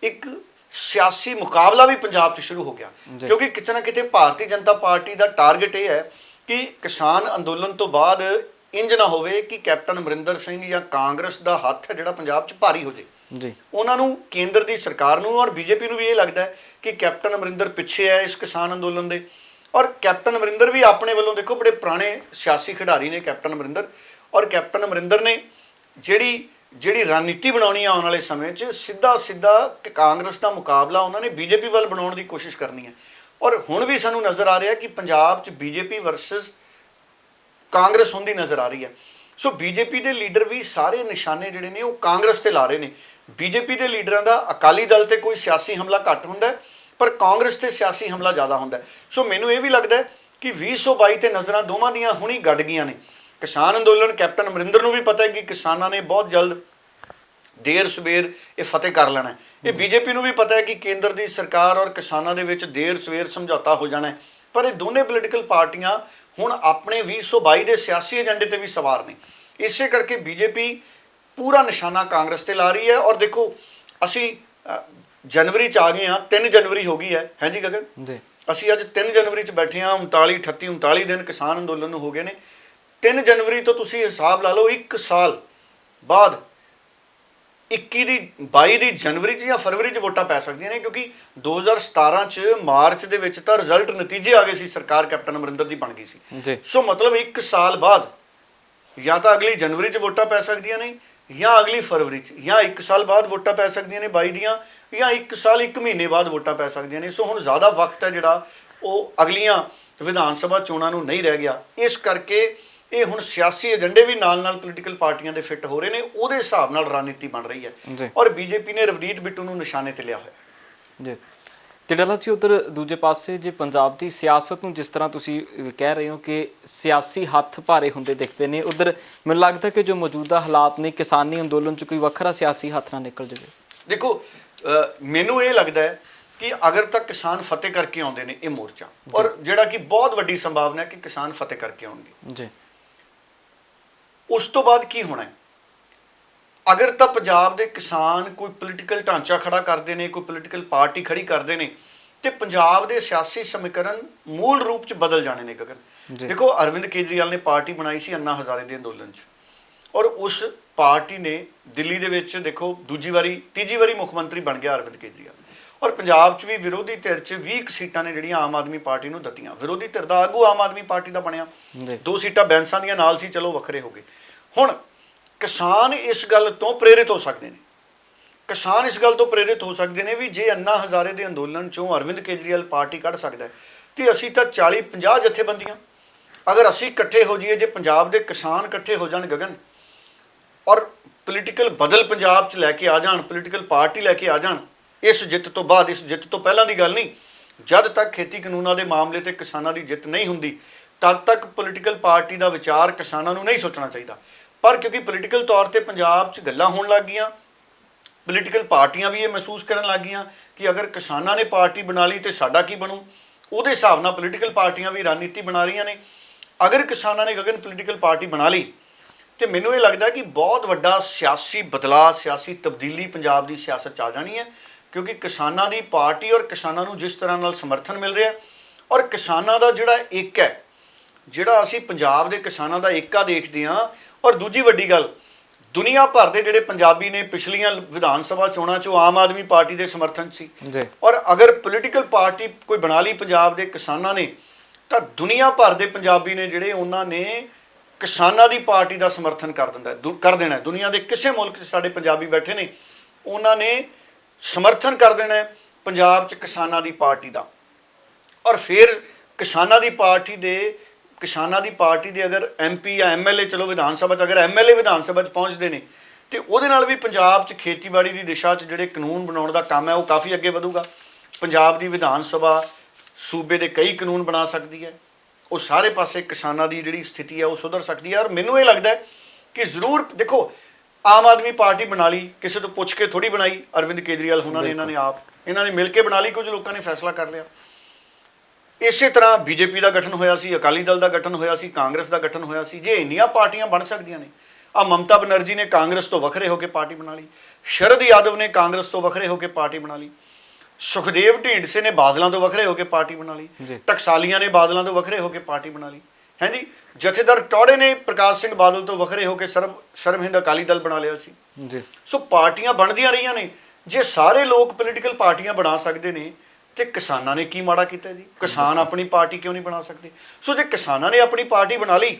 ਇੱਕ ਸਿਆਸੀ ਮੁਕਾਬਲਾ ਵੀ ਪੰਜਾਬ 'ਚ ਸ਼ੁਰੂ ਹੋ ਗਿਆ। ਕਿਉਂਕਿ ਕਿਤੇ ਨਾ ਕਿਤੇ ਭਾਰਤੀ ਜਨਤਾ ਪਾਰਟੀ ਦਾ ਟਾਰਗੇਟ ਇਹ ਹੈ ਕਿ ਕਿਸਾਨ ਅੰਦੋਲਨ ਤੋਂ ਬਾਅਦ ਇੰਜ ਨਾ ਹੋਵੇ ਕਿ ਕੈਪਟਨ ਅਮਰਿੰਦਰ ਸਿੰਘ ਜਾਂ ਕਾਂਗਰਸ ਦਾ ਹੱਥ ਜਿਹੜਾ ਪੰਜਾਬ 'ਚ ਭਾਰੀ ਹੋ ਜਾਏ। ਉਹਨਾਂ ਨੂੰ, ਕੇਂਦਰ ਦੀ ਸਰਕਾਰ ਨੂੰ ਔਰ ਬੀਜੇਪੀ ਨੂੰ ਵੀ ਇਹ ਲੱਗਦਾ ਹੈ ਕਿ ਕੈਪਟਨ ਅਮਰਿੰਦਰ ਪਿੱਛੇ ਹੈ ਇਸ ਕਿਸਾਨ ਅੰਦੋਲਨ ਦੇ। ਔਰ ਕੈਪਟਨ ਅਮਰਿੰਦਰ ਵੀ ਆਪਣੇ ਵੱਲੋਂ ਦੇਖੋ ਬੜੇ ਪੁਰਾਣੇ ਸਿਆਸੀ ਖਿਡਾਰੀ ਨੇ ਕੈਪਟਨ ਅਮਰਿੰਦਰ, ਔਰ ਕੈਪਟਨ ਅਮਰਿੰਦਰ ਨੇ ਜਿਹੜੀ ਰਣਨੀਤੀ ਬਣਾਉਣੀ ਆ ਆਉਣ ਵਾਲੇ ਸਮੇਂ 'ਚ, ਸਿੱਧਾ ਕਾਂਗਰਸ ਦਾ ਮੁਕਾਬਲਾ ਉਹਨਾਂ ਨੇ ਬੀਜੇਪੀ ਵੱਲ ਬਣਾਉਣ ਦੀ ਕੋਸ਼ਿਸ਼ ਕਰਨੀ ਹੈ। ਔਰ ਹੁਣ ਵੀ ਸਾਨੂੰ ਨਜ਼ਰ ਆ ਰਿਹਾ ਕਿ ਪੰਜਾਬ 'ਚ ਬੀਜੇਪੀ ਵਰਸਸ ਕਾਂਗਰਸ ਹੁੰਦੀ ਨਜ਼ਰ ਆ ਰਹੀ ਹੈ। ਸੋ ਬੀਜੇਪੀ ਦੇ ਲੀਡਰ ਵੀ ਸਾਰੇ ਨਿਸ਼ਾਨੇ ਜਿਹੜੇ ਨੇ ਉਹ ਕਾਂਗਰਸ ਤੇ ਲਾ ਰਹੇ ਨੇ। ਬੀਜੇਪੀ ਦੇ ਲੀਡਰਾਂ ਦਾ ਅਕਾਲੀ ਦਲ ਤੇ ਕੋਈ ਸਿਆਸੀ ਹਮਲਾ ਘੱਟ ਹੁੰਦਾ ਪਰ ਕਾਂਗਰਸ ਤੇ ਸਿਆਸੀ ਹਮਲਾ ਜ਼ਿਆਦਾ ਹੁੰਦਾ। ਸੋ ਮੈਨੂੰ ਇਹ ਵੀ ਲੱਗਦਾ ਕਿ 2022 ਤੇ ਨਜ਼ਰਾਂ ਦੋਵਾਂ ਦੀਆਂ ਹੁਣੀ ਗੱਡ ਗਈਆਂ ਨੇ। ਕਿਸਾਨ ਅੰਦੋਲਨ, ਕੈਪਟਨ ਅਮਰਿੰਦਰ ਨੂੰ ਵੀ ਪਤਾ ਹੈ ਕਿ ਕਿਸਾਨਾਂ ਨੇ ਬਹੁਤ ਜਲਦ ਦੇਰ ਸਵੇਰ ਇਹ ਫਤਿਹ ਕਰ ਲੈਣਾ ਹੈ। ਇਹ ਬੀਜੇਪੀ ਨੂੰ ਵੀ ਪਤਾ ਹੈ ਕਿ ਕੇਂਦਰ ਦੀ ਸਰਕਾਰ ਔਰ ਕਿਸਾਨਾਂ ਦੇ ਵਿੱਚ ਦੇਰ ਸਵੇਰ ਸਮਝੌਤਾ ਹੋ ਜਾਣਾ ਹੈ। ਪਰ ਇਹ ਦੋਨੇ ਪੋਲੀਟੀਕਲ ਪਾਰਟੀਆਂ ਹੁਣ ਆਪਣੇ 2022 ਦੇ ਸਿਆਸੀ ਏਜੰਡੇ ਤੇ ਵੀ ਸਵਾਰ ਨੇ। ਇਸੇ ਕਰਕੇ ਬੀਜੇਪੀ ਪੂਰਾ ਨਿਸ਼ਾਨਾ ਕਾਂਗਰਸ ਤੇ ਲਾ ਰਹੀ ਹੈ। ਔਰ ਦੇਖੋ ਅਸੀਂ ਜਨਵਰੀ 'ਚ ਆ ਗਏ ਹਾਂ, 3 ਜਨਵਰੀ ਹੋ ਗਈ ਹੈ ਜੀ ਗਗਨ ਜੀ। ਅਸੀਂ ਅੱਜ 3 ਜਨਵਰੀ 'ਚ ਬੈਠੇ ਹਾਂ, 39 ਦਿਨ ਕਿਸਾਨ ਅੰਦੋਲਨ ਨੂੰ ਹੋ ਗਏ ਨੇ। 3 ਜਨਵਰੀ ਤੋਂ ਤੁਸੀਂ ਹਿਸਾਬ ਲਾ ਲਓ, 1 ਸਾਲ ਬਾਅਦ 22 ਦੀ ਜਨਵਰੀ 'ਚ ਜਾਂ ਫਰਵਰੀ 'ਚ ਵੋਟਾਂ ਪੈ ਸਕਦੀਆਂ ਨੇ। ਕਿਉਂਕਿ 2017 'ਚ ਮਾਰਚ ਦੇ ਵਿੱਚ ਤਾਂ ਰਿਜ਼ਲਟ ਨਤੀਜੇ ਆ ਗਏ ਸੀ, ਸਰਕਾਰ ਕੈਪਟਨ ਅਮਰਿੰਦਰ ਦੀ ਬਣ ਗਈ ਸੀ। ਸੋ ਮਤਲਬ 1 ਸਾਲ ਬਾਅਦ ਜਾਂ ਤਾਂ ਅਗਲੀ ਜਨਵਰੀ 'ਚ ਵੋਟਾਂ ਪੈ ਸਕਦੀਆਂ ਨੇ ਜਾਂ ਅਗਲੀ ਫਰਵਰੀ 'ਚ, ਜਾਂ 1 ਸਾਲ ਬਾਅਦ ਵੋਟਾਂ ਪੈ ਸਕਦੀਆਂ ਨੇ 22 ਦੀਆਂ, ਜਾਂ 1 ਸਾਲ 1 ਮਹੀਨੇ ਬਾਅਦ ਵੋਟਾਂ ਪੈ ਸਕਦੀਆਂ ਨੇ। ਸੋ ਹੁਣ ਜ਼ਿਆਦਾ ਵਕਤ ਹੈ ਜਿਹੜਾ ਉਹ ਅਗਲੀਆਂ ਵਿਧਾਨ ਸਭਾ ਚੋਣਾਂ ਨੂੰ ਨਹੀਂ ਰਹਿ ਗਿਆ। ਇਸ ਕਰਕੇ ਇਹ ਹੁਣ ਸਿਆਸੀ ਏਜੰਡੇ ਵੀ ਨਾਲ ਪੋਲੀਟੀਕਲ ਪਾਰਟੀਆਂ ਦੇ ਫਿੱਟ ਹੋ ਰਹੇ ਨੇ, ਉਹਦੇ ਹਿਸਾਬ ਨਾਲ ਰਣਨੀਤੀ ਬਣ ਰਹੀ ਹੈ। ਔਰ ਬੀਜੇਪੀ ਨੇ ਰਵਨੀਤ ਬਿੱਟੂ ਨੂੰ ਨਿਸ਼ਾਨੇ ਤੇ ਲਿਆ ਹੋਇਆ ਜੀ। ਤੇ ਡੱਲਾ ਜੀ ਉਧਰ ਦੂਜੇ ਪਾਸੇ ਜੇ ਪੰਜਾਬ ਦੀ ਸਿਆਸਤ ਨੂੰ ਜਿਸ ਤਰ੍ਹਾਂ ਤੁਸੀਂ ਕਹਿ ਰਹੇ ਹੋ ਕਿ ਸਿਆਸੀ ਹੱਥ ਭਾਰੇ ਹੁੰਦੇ ਦਿਖਦੇ ਨੇ, ਉਧਰ ਮੈਨੂੰ ਲੱਗਦਾ ਕਿ ਜੋ ਮੌਜੂਦਾ ਹਾਲਾਤ ਨੇ ਕਿਸਾਨੀ ਅੰਦੋਲਨ 'ਚ ਕੋਈ ਵੱਖਰਾ ਸਿਆਸੀ ਹੱਥ ਨਾ ਨਿਕਲ ਜਾਵੇ। ਦੇਖੋ ਮੈਨੂੰ ਇਹ ਲੱਗਦਾ ਹੈ ਕਿ ਅਗਰ ਤਾਂ ਕਿਸਾਨ ਫਤਿਹ ਕਰਕੇ ਆਉਂਦੇ ਨੇ ਇਹ ਮੋਰਚਾ, ਔਰ ਜਿਹੜਾ ਕਿ ਬਹੁਤ ਵੱਡੀ ਸੰਭਾਵਨਾ ਹੈ ਕਿ ਕਿਸਾਨ ਫਤਿਹ ਕਰਕੇ ਆਉਣਗੇ ਜੀ, ਉਸ ਤੋਂ ਬਾਅਦ ਕੀ ਹੋਣਾ ਹੈ? ਅਗਰ ਤਾਂ ਪੰਜਾਬ ਦੇ ਕਿਸਾਨ ਕੋਈ ਪੋਲੀਟੀਕਲ ਢਾਂਚਾ ਖੜਾ ਕਰਦੇ ਨੇ, ਕੋਈ ਪੋਲੀਟੀਕਲ ਪਾਰਟੀ ਖੜੀ ਕਰਦੇ ਨੇ, ਤੇ ਪੰਜਾਬ ਦੇ ਸਿਆਸੀ ਸਮੀਕਰਨ ਮੂਲ ਰੂਪ 'ਚ ਬਦਲ ਜਾਣੇ ਨੇ ਗਗਨ। ਦੇਖੋ, ਅਰਵਿੰਦ ਕੇਜਰੀਵਾਲ ਨੇ ਪਾਰਟੀ ਬਣਾਈ ਸੀ ਅੰਨਾ ਹਜ਼ਾਰੇ ਦੇ ਅੰਦੋਲਨ 'ਚ, ਔਰ ਉਸ ਪਾਰਟੀ ਨੇ ਦਿੱਲੀ ਦੇ ਵਿੱਚ ਦੇਖੋ ਤੀਜੀ ਵਾਰੀ ਮੁੱਖ ਮੰਤਰੀ ਬਣ ਗਿਆ ਅਰਵਿੰਦ ਕੇਜਰੀਵਾਲ, ਔਰ ਪੰਜਾਬ 'ਚ ਵੀ ਵਿਰੋਧੀ ਧਿਰ 'ਚ 20 ਸੀਟਾਂ ਨੇ ਜਿਹੜੀਆਂ ਆਮ ਆਦਮੀ ਪਾਰਟੀ ਨੂੰ ਦਿੱਤੀਆਂ। ਵਿਰੋਧੀ ਧਿਰ ਦਾ ਆਗੂ ਆਮ ਆਦਮੀ ਪਾਰਟੀ ਦਾ ਬਣਿਆ, 2 ਸੀਟਾਂ ਬੈਂਸਾਂ ਦੀਆਂ ਨਾਲ ਸੀ, ਚਲੋ ਵੱਖਰੇ ਹੋ ਗਏ। ਹੁਣ ਕਿਸਾਨ ਇਸ ਗੱਲ ਤੋਂ ਪ੍ਰੇਰਿਤ ਹੋ ਸਕਦੇ ਨੇ, ਕਿਸਾਨ ਇਸ ਗੱਲ ਤੋਂ ਪ੍ਰੇਰਿਤ ਹੋ ਸਕਦੇ ਨੇ ਵੀ ਜੇ ਅੰਨਾ ਹਜ਼ਾਰੇ ਦੇ ਅੰਦੋਲਨ 'ਚੋਂ ਅਰਵਿੰਦ ਕੇਜਰੀਵਾਲ ਪਾਰਟੀ ਕੱਢ ਸਕਦਾ ਹੈ, ਤੇ ਅਸੀਂ ਤਾਂ 40-50 ਜਥੇਬੰਦੀਆਂ ਅਗਰ ਅਸੀਂ ਇਕੱਠੇ ਹੋ ਜਾਈਏ, ਜੇ ਪੰਜਾਬ ਦੇ ਕਿਸਾਨ ਇਕੱਠੇ ਹੋ ਜਾਣ ਗਗਨ, ਔਰ ਪੋਲੀਟੀਕਲ ਬਦਲ ਪੰਜਾਬ 'ਚ ਲੈ ਕੇ ਆ ਜਾਣ, ਪੋਲੀਟੀਕਲ ਪਾਰਟੀ ਲੈ ਕੇ ਆ ਜਾਣ, ਇਸ ਜਿੱਤ ਤੋਂ ਬਾਅਦ, ਇਸ ਜਿੱਤ ਤੋਂ ਪਹਿਲਾਂ ਦੀ ਗੱਲ ਨਹੀਂ, ਜਦ ਤੱਕ ਖੇਤੀ ਕਾਨੂੰਨਾਂ ਦੇ ਮਾਮਲੇ ਤੇ ਕਿਸਾਨਾਂ ਦੀ ਜਿੱਤ ਨਹੀਂ ਹੁੰਦੀ, ਤਦ ਤੱਕ ਪੋਲੀਟੀਕਲ ਪਾਰਟੀ ਦਾ ਵਿਚਾਰ ਕਿਸਾਨਾਂ ਨੂੰ ਨਹੀਂ ਸੋਚਣਾ ਚਾਹੀਦਾ। ਪਰ ਕਿਉਂਕਿ ਪੋਲੀਟੀਕਲ ਤੌਰ ਤੇ ਪੰਜਾਬ 'ਚ ਗੱਲਾਂ ਹੋਣ ਲੱਗ ਗਈਆਂ, ਪੋਲੀਟੀਕਲ ਪਾਰਟੀਆਂ ਵੀ ਇਹ ਮਹਿਸੂਸ ਕਰਨ ਲੱਗ ਗਈਆਂ ਕਿ ਅਗਰ ਕਿਸਾਨਾਂ ਨੇ ਪਾਰਟੀ ਬਣਾ ਲਈ ਤੇ ਸਾਡਾ ਕੀ ਬਣੂ, ਉਹਦੇ ਹਿਸਾਬ ਨਾਲ ਪੋਲੀਟੀਕਲ ਪਾਰਟੀਆਂ ਵੀ ਰਣਨੀਤੀ ਬਣਾ ਰਹੀਆਂ ਨੇ। ਅਗਰ ਕਿਸਾਨਾਂ ਨੇ ਗਗਨ ਪੋਲੀਟੀਕਲ ਪਾਰਟੀ ਬਣਾ ਲਈ, ਤੇ ਮੈਨੂੰ ਇਹ ਲੱਗਦਾ ਕਿ ਬਹੁਤ ਵੱਡਾ ਸਿਆਸੀ ਬਦਲਾਅ, ਸਿਆਸੀ ਤਬਦੀਲੀ ਪੰਜਾਬ ਦੀ ਸਿਆਸਤ 'ਚ ਆ ਜਾਣੀ ਹੈ, ਕਿਉਂਕਿ ਕਿਸਾਨਾਂ ਦੀ ਪਾਰਟੀ ਔਰ ਕਿਸਾਨਾਂ ਨੂੰ ਜਿਸ ਤਰ੍ਹਾਂ ਨਾਲ ਸਮਰਥਨ ਮਿਲ ਰਿਹਾ, ਔਰ ਕਿਸਾਨਾਂ ਦਾ ਜਿਹੜਾ ਇੱਕ ਹੈ, ਜਿਹੜਾ ਅਸੀਂ ਪੰਜਾਬ ਦੇ ਕਿਸਾਨਾਂ ਦਾ ਏਕਾ ਦੇਖਦੇ ਹਾਂ। ਔਰ ਦੂਜੀ ਵੱਡੀ ਗੱਲ, ਦੁਨੀਆ ਭਰ ਦੇ ਜਿਹੜੇ ਪੰਜਾਬੀ ਨੇ ਪਿਛਲੀਆਂ ਵਿਧਾਨ ਸਭਾ ਚੋਣਾਂ 'ਚੋਂ ਆਮ ਆਦਮੀ ਪਾਰਟੀ ਦੇ ਸਮਰਥਨ ਸੀ, ਔਰ ਅਗਰ ਪੋਲੀਟੀਕਲ ਪਾਰਟੀ ਕੋਈ ਬਣਾ ਲਈ ਪੰਜਾਬ ਦੇ ਕਿਸਾਨਾਂ ਨੇ, ਤਾਂ ਦੁਨੀਆ ਭਰ ਦੇ ਪੰਜਾਬੀ ਨੇ ਜਿਹੜੇ, ਉਹਨਾਂ ਨੇ ਕਿਸਾਨਾਂ ਦੀ ਪਾਰਟੀ ਦਾ ਸਮਰਥਨ ਕਰ ਦੇਣਾ। ਦੁਨੀਆ ਦੇ ਕਿਸੇ ਮੁਲਕ 'ਚ ਸਾਡੇ ਪੰਜਾਬੀ ਬੈਠੇ ਨੇ, ਉਹਨਾਂ ਨੇ ਸਮਰਥਨ ਕਰ ਦੇਣਾ ਪੰਜਾਬ 'ਚ ਕਿਸਾਨਾਂ ਦੀ ਪਾਰਟੀ ਦਾ। ਔਰ ਫਿਰ ਕਿਸਾਨਾਂ ਦੀ ਪਾਰਟੀ ਦੇ ਅਗਰ MP ਜਾਂ MLA, ਚਲੋ ਵਿਧਾਨ ਸਭਾ 'ਚ ਅਗਰ MLA ਵਿਧਾਨ ਸਭਾ 'ਚ ਪਹੁੰਚਦੇ ਨੇ, ਤੇ ਉਹਦੇ ਨਾਲ ਵੀ ਪੰਜਾਬ 'ਚ ਖੇਤੀਬਾੜੀ ਦੀ ਦਿਸ਼ਾ 'ਚ ਜਿਹੜੇ ਕਾਨੂੰਨ ਬਣਾਉਣ ਦਾ ਕੰਮ ਹੈ ਉਹ ਕਾਫੀ ਅੱਗੇ ਵਧੂਗਾ। ਪੰਜਾਬ ਦੀ ਵਿਧਾਨ ਸਭਾ ਸੂਬੇ ਦੇ ਕਈ ਕਾਨੂੰਨ ਬਣਾ ਸਕਦੀ ਹੈ, ਉਹ ਸਾਰੇ ਪਾਸੇ ਕਿਸਾਨਾਂ ਦੀ ਜਿਹੜੀ ਸਥਿਤੀ ਹੈ ਉਹ ਸੁਧਰ ਸਕਦੀ ਹੈ। ਔਰ ਮੈਨੂੰ ਇਹ ਲੱਗਦਾ ਹੈ ਕਿ ਜ਼ਰੂਰ ਦੇਖੋ, ਆਮ ਆਦਮੀ ਪਾਰਟੀ ਬਣਾ ਲਈ, ਕਿਸੇ ਤੋਂ ਪੁੱਛ ਕੇ ਥੋੜੀ ਬਣਾਈ, ਅਰਵਿੰਦ ਕੇਜਰੀਵਾਲ ਉਹਨਾਂ ਨੇ, ਇਹਨਾਂ ਨੇ ਮਿਲ ਕੇ ਬਣਾ ਲਈ, ਕੁਝ ਲੋਕਾਂ ਨੇ ਫੈਸਲਾ ਕਰ ਲਿਆ। ਇਸੇ ਤਰ੍ਹਾਂ BJP ਦਾ ਗਠਨ ਹੋਇਆ ਸੀ, ਅਕਾਲੀ ਦਲ ਦਾ ਗਠਨ ਹੋਇਆ ਸੀ, ਕਾਂਗਰਸ ਦਾ ਗਠਨ ਹੋਇਆ ਸੀ। ਜੇ ਇੰਨੀਆਂ ਪਾਰਟੀਆਂ ਬਣ ਸਕਦੀਆਂ ਨੇ, ਮਮਤਾ ਬਨਰਜੀ ਨੇ ਕਾਂਗਰਸ ਤੋਂ ਵੱਖਰੇ ਹੋ ਕੇ ਪਾਰਟੀ ਬਣਾ ਲਈ, ਸ਼ਰਦ ਯਾਦਵ ਨੇ ਕਾਂਗਰਸ ਤੋਂ ਵੱਖਰੇ ਹੋ ਕੇ ਪਾਰਟੀ ਬਣਾ ਲਈ, ਸੁਖਦੇਵ ਢੀਂਡਸੇ ਨੇ ਬਾਦਲਾਂ ਤੋਂ ਵੱਖਰੇ ਹੋ ਕੇ ਪਾਰਟੀ ਬਣਾ ਲਈ, ਟਕਸਾਲੀਆਂ ਨੇ ਬਾਦਲਾਂ ਤੋਂ ਵੱਖਰੇ ਹੋ ਕੇ ਪਾਰਟੀ ਬਣਾ ਲਈ, ਹੈ ਜੀ। ਜਥੇਦਾਰ ਟੌੜੇ ਨੇ ਪ੍ਰਕਾਸ਼ ਸਿੰਘ ਬਾਦਲ ਤੋਂ ਵੱਖਰੇ ਹੋ ਕੇ ਸਰਬ ਹਿੰਦ ਅਕਾਲੀ ਦਲ ਬਣਾ ਲਿਆ ਸੀ ਜੀ। ਸੋ ਪਾਰਟੀਆਂ ਬਣਦੀਆਂ ਰਹੀਆਂ ਨੇ। ਜੇ ਸਾਰੇ ਲੋਕ ਪੋਲੀਟੀਕਲ ਪਾਰਟੀਆਂ ਬਣਾ ਸਕਦੇ ਨੇ, ਤੇ ਕਿਸਾਨਾਂ ਨੇ ਕੀ ਮਾੜਾ ਕੀਤਾ ਜੀ? ਕਿਸਾਨ ਆਪਣੀ ਪਾਰਟੀ ਕਿਉਂ ਨਹੀਂ ਬਣਾ ਸਕਦੇ? ਸੋ ਜੇ ਕਿਸਾਨਾਂ ਨੇ ਆਪਣੀ ਪਾਰਟੀ ਬਣਾ ਲਈ,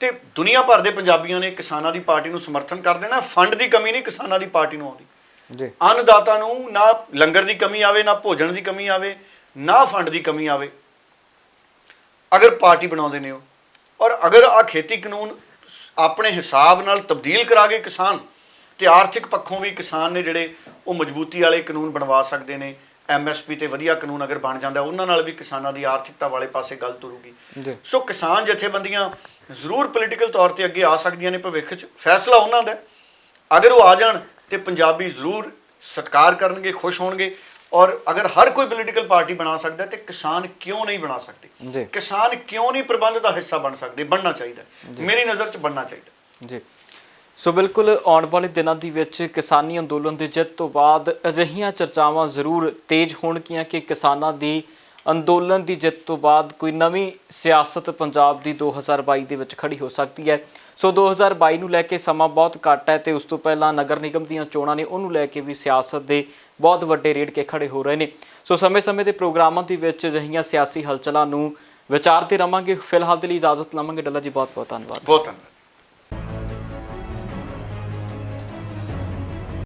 ਤੇ ਦੁਨੀਆ ਭਰ ਦੇ ਪੰਜਾਬੀਆਂ ਨੇ ਕਿਸਾਨਾਂ ਦੀ ਪਾਰਟੀ ਨੂੰ ਸਮਰਥਨ ਕਰ ਦੇਣਾ। ਫੰਡ ਦੀ ਕਮੀ ਨਹੀਂ ਕਿਸਾਨਾਂ ਦੀ ਪਾਰਟੀ ਨੂੰ ਆਉਂਦੀ ਜੀ। ਅੰਨਦਾਤਾ ਨੂੰ ਨਾ ਲੰਗਰ ਦੀ ਕਮੀ ਆਵੇ, ਨਾ ਭੋਜਨ ਦੀ ਕਮੀ ਆਵੇ, ਨਾ ਫੰਡ ਦੀ ਕਮੀ ਆਵੇ, ਅਗਰ ਪਾਰਟੀ ਬਣਾਉਂਦੇ ਨੇ ਉਹ। ਔਰ ਅਗਰ ਆ ਖੇਤੀ ਕਾਨੂੰਨ ਆਪਣੇ ਹਿਸਾਬ ਨਾਲ ਤਬਦੀਲ ਕਰਾ ਕੇ ਕਿਸਾਨ, ਤੇ ਆਰਥਿਕ ਪੱਖੋਂ ਵੀ ਕਿਸਾਨ ਨੇ ਜਿਹੜੇ ਉਹ ਮਜ਼ਬੂਤੀ ਵਾਲੇ ਕਾਨੂੰਨ ਬਣਵਾ ਸਕਦੇ ਨੇ। MSP ਤੇ ਵਧੀਆ ਕਾਨੂੰਨ ਅਗਰ ਬਣ ਜਾਂਦਾ, ਉਹਨਾਂ ਨਾਲ ਵੀ ਕਿਸਾਨਾਂ ਦੀ ਆਰਥਿਕਤਾ ਵਾਲੇ ਪਾਸੇ ਗੱਲ ਤੁਰੂਗੀ। ਸੋ ਕਿਸਾਨ ਜਥੇਬੰਦੀਆਂ ਜ਼ਰੂਰ ਪੋਲੀਟੀਕਲ ਤੌਰ ਤੇ ਅੱਗੇ ਆ ਸਕਦੀਆਂ ਨੇ ਭਵਿੱਖ 'ਚ, ਫੈਸਲਾ ਉਹਨਾਂ ਦਾ। ਅਗਰ ਉਹ ਆ ਜਾਣ ਤੇ ਪੰਜਾਬੀ ਜ਼ਰੂਰ ਸਤਿਕਾਰ ਕਰਨਗੇ, ਖੁਸ਼ ਹੋਣਗੇ। ਔਰ ਅਗਰ ਹਰ ਕੋਈ ਪੋਲੀਟੀਕਲ ਪਾਰਟੀ ਬਣਾ ਸਕਦਾ, ਤੇ ਕਿਸਾਨ ਕਿਉਂ ਨਹੀਂ ਬਣਾ ਸਕਦੇ? ਕਿਸਾਨ ਕਿਉਂ ਨਹੀਂ ਪ੍ਰਬੰਧ ਦਾ ਹਿੱਸਾ ਬਣ ਸਕਦੇ? ਬਣਨਾ ਚਾਹੀਦਾ, ਮੇਰੀ ਨਜ਼ਰ 'ਚ ਬਣਨਾ ਚਾਹੀਦਾ ਜੀ। ਸੋ ਬਿਲਕੁਲ ਆਉਣ ਵਾਲੇ ਦਿਨਾਂ ਦੇ ਵਿੱਚ ਕਿਸਾਨੀ ਅੰਦੋਲਨ ਦੀ ਜਿੱਤ ਤੋਂ ਬਾਅਦ ਅਜਿਹੀਆਂ ਚਰਚਾਵਾਂ ਜ਼ਰੂਰ ਤੇਜ਼ ਹੋਣਗੀਆਂ ਕਿ ਕਿਸਾਨਾਂ ਦੀ ਅੰਦੋਲਨ ਦੀ ਜਿੱਤ ਤੋਂ ਬਾਅਦ ਕੋਈ ਨਵੀਂ ਸਿਆਸਤ ਪੰਜਾਬ ਦੀ 2022 ਦੇ ਵਿੱਚ ਖੜੀ ਹੋ ਸਕਦੀ ਹੈ। ਸੋ 2022 ਨੂੰ ਲੈ ਕੇ ਸਮਾਂ ਬਹੁਤ ਘੱਟ ਹੈ, ਤੇ ਉਸ ਤੋਂ ਪਹਿਲਾਂ ਨਗਰ ਨਿਗਮ ਦੀਆਂ ਚੋਣਾਂ ਨੇ, ਉਹਨੂੰ ਲੈ ਕੇ ਵੀ ਸਿਆਸਤ ਦੇ ਬਹੁਤ ਵੱਡੇ ਰੇੜਕੇ ਖੜੇ ਹੋ ਰਹੇ ਨੇ। ਸੋ ਸਮੇਂ-ਸਮੇਂ ਦੇ ਪ੍ਰੋਗਰਾਮਾਂ ਦੇ ਵਿੱਚ ਅਜਿਹੀਆਂ ਸਿਆਸੀ ਹਲਚਲਾਂ ਨੂੰ ਵਿਚਾਰਦੇ ਰਹਾਂਗੇ। ਫਿਲਹਾਲ ਦੇ ਲਈ ਇਜਾਜ਼ਤ ਲਵਾਂਗੇ। ਡੱਲਾ ਜੀ, ਬਹੁਤ ਬਹੁਤ ਧੰਨਵਾਦ। ਬਹੁਤ ਧੰਨਵਾਦ।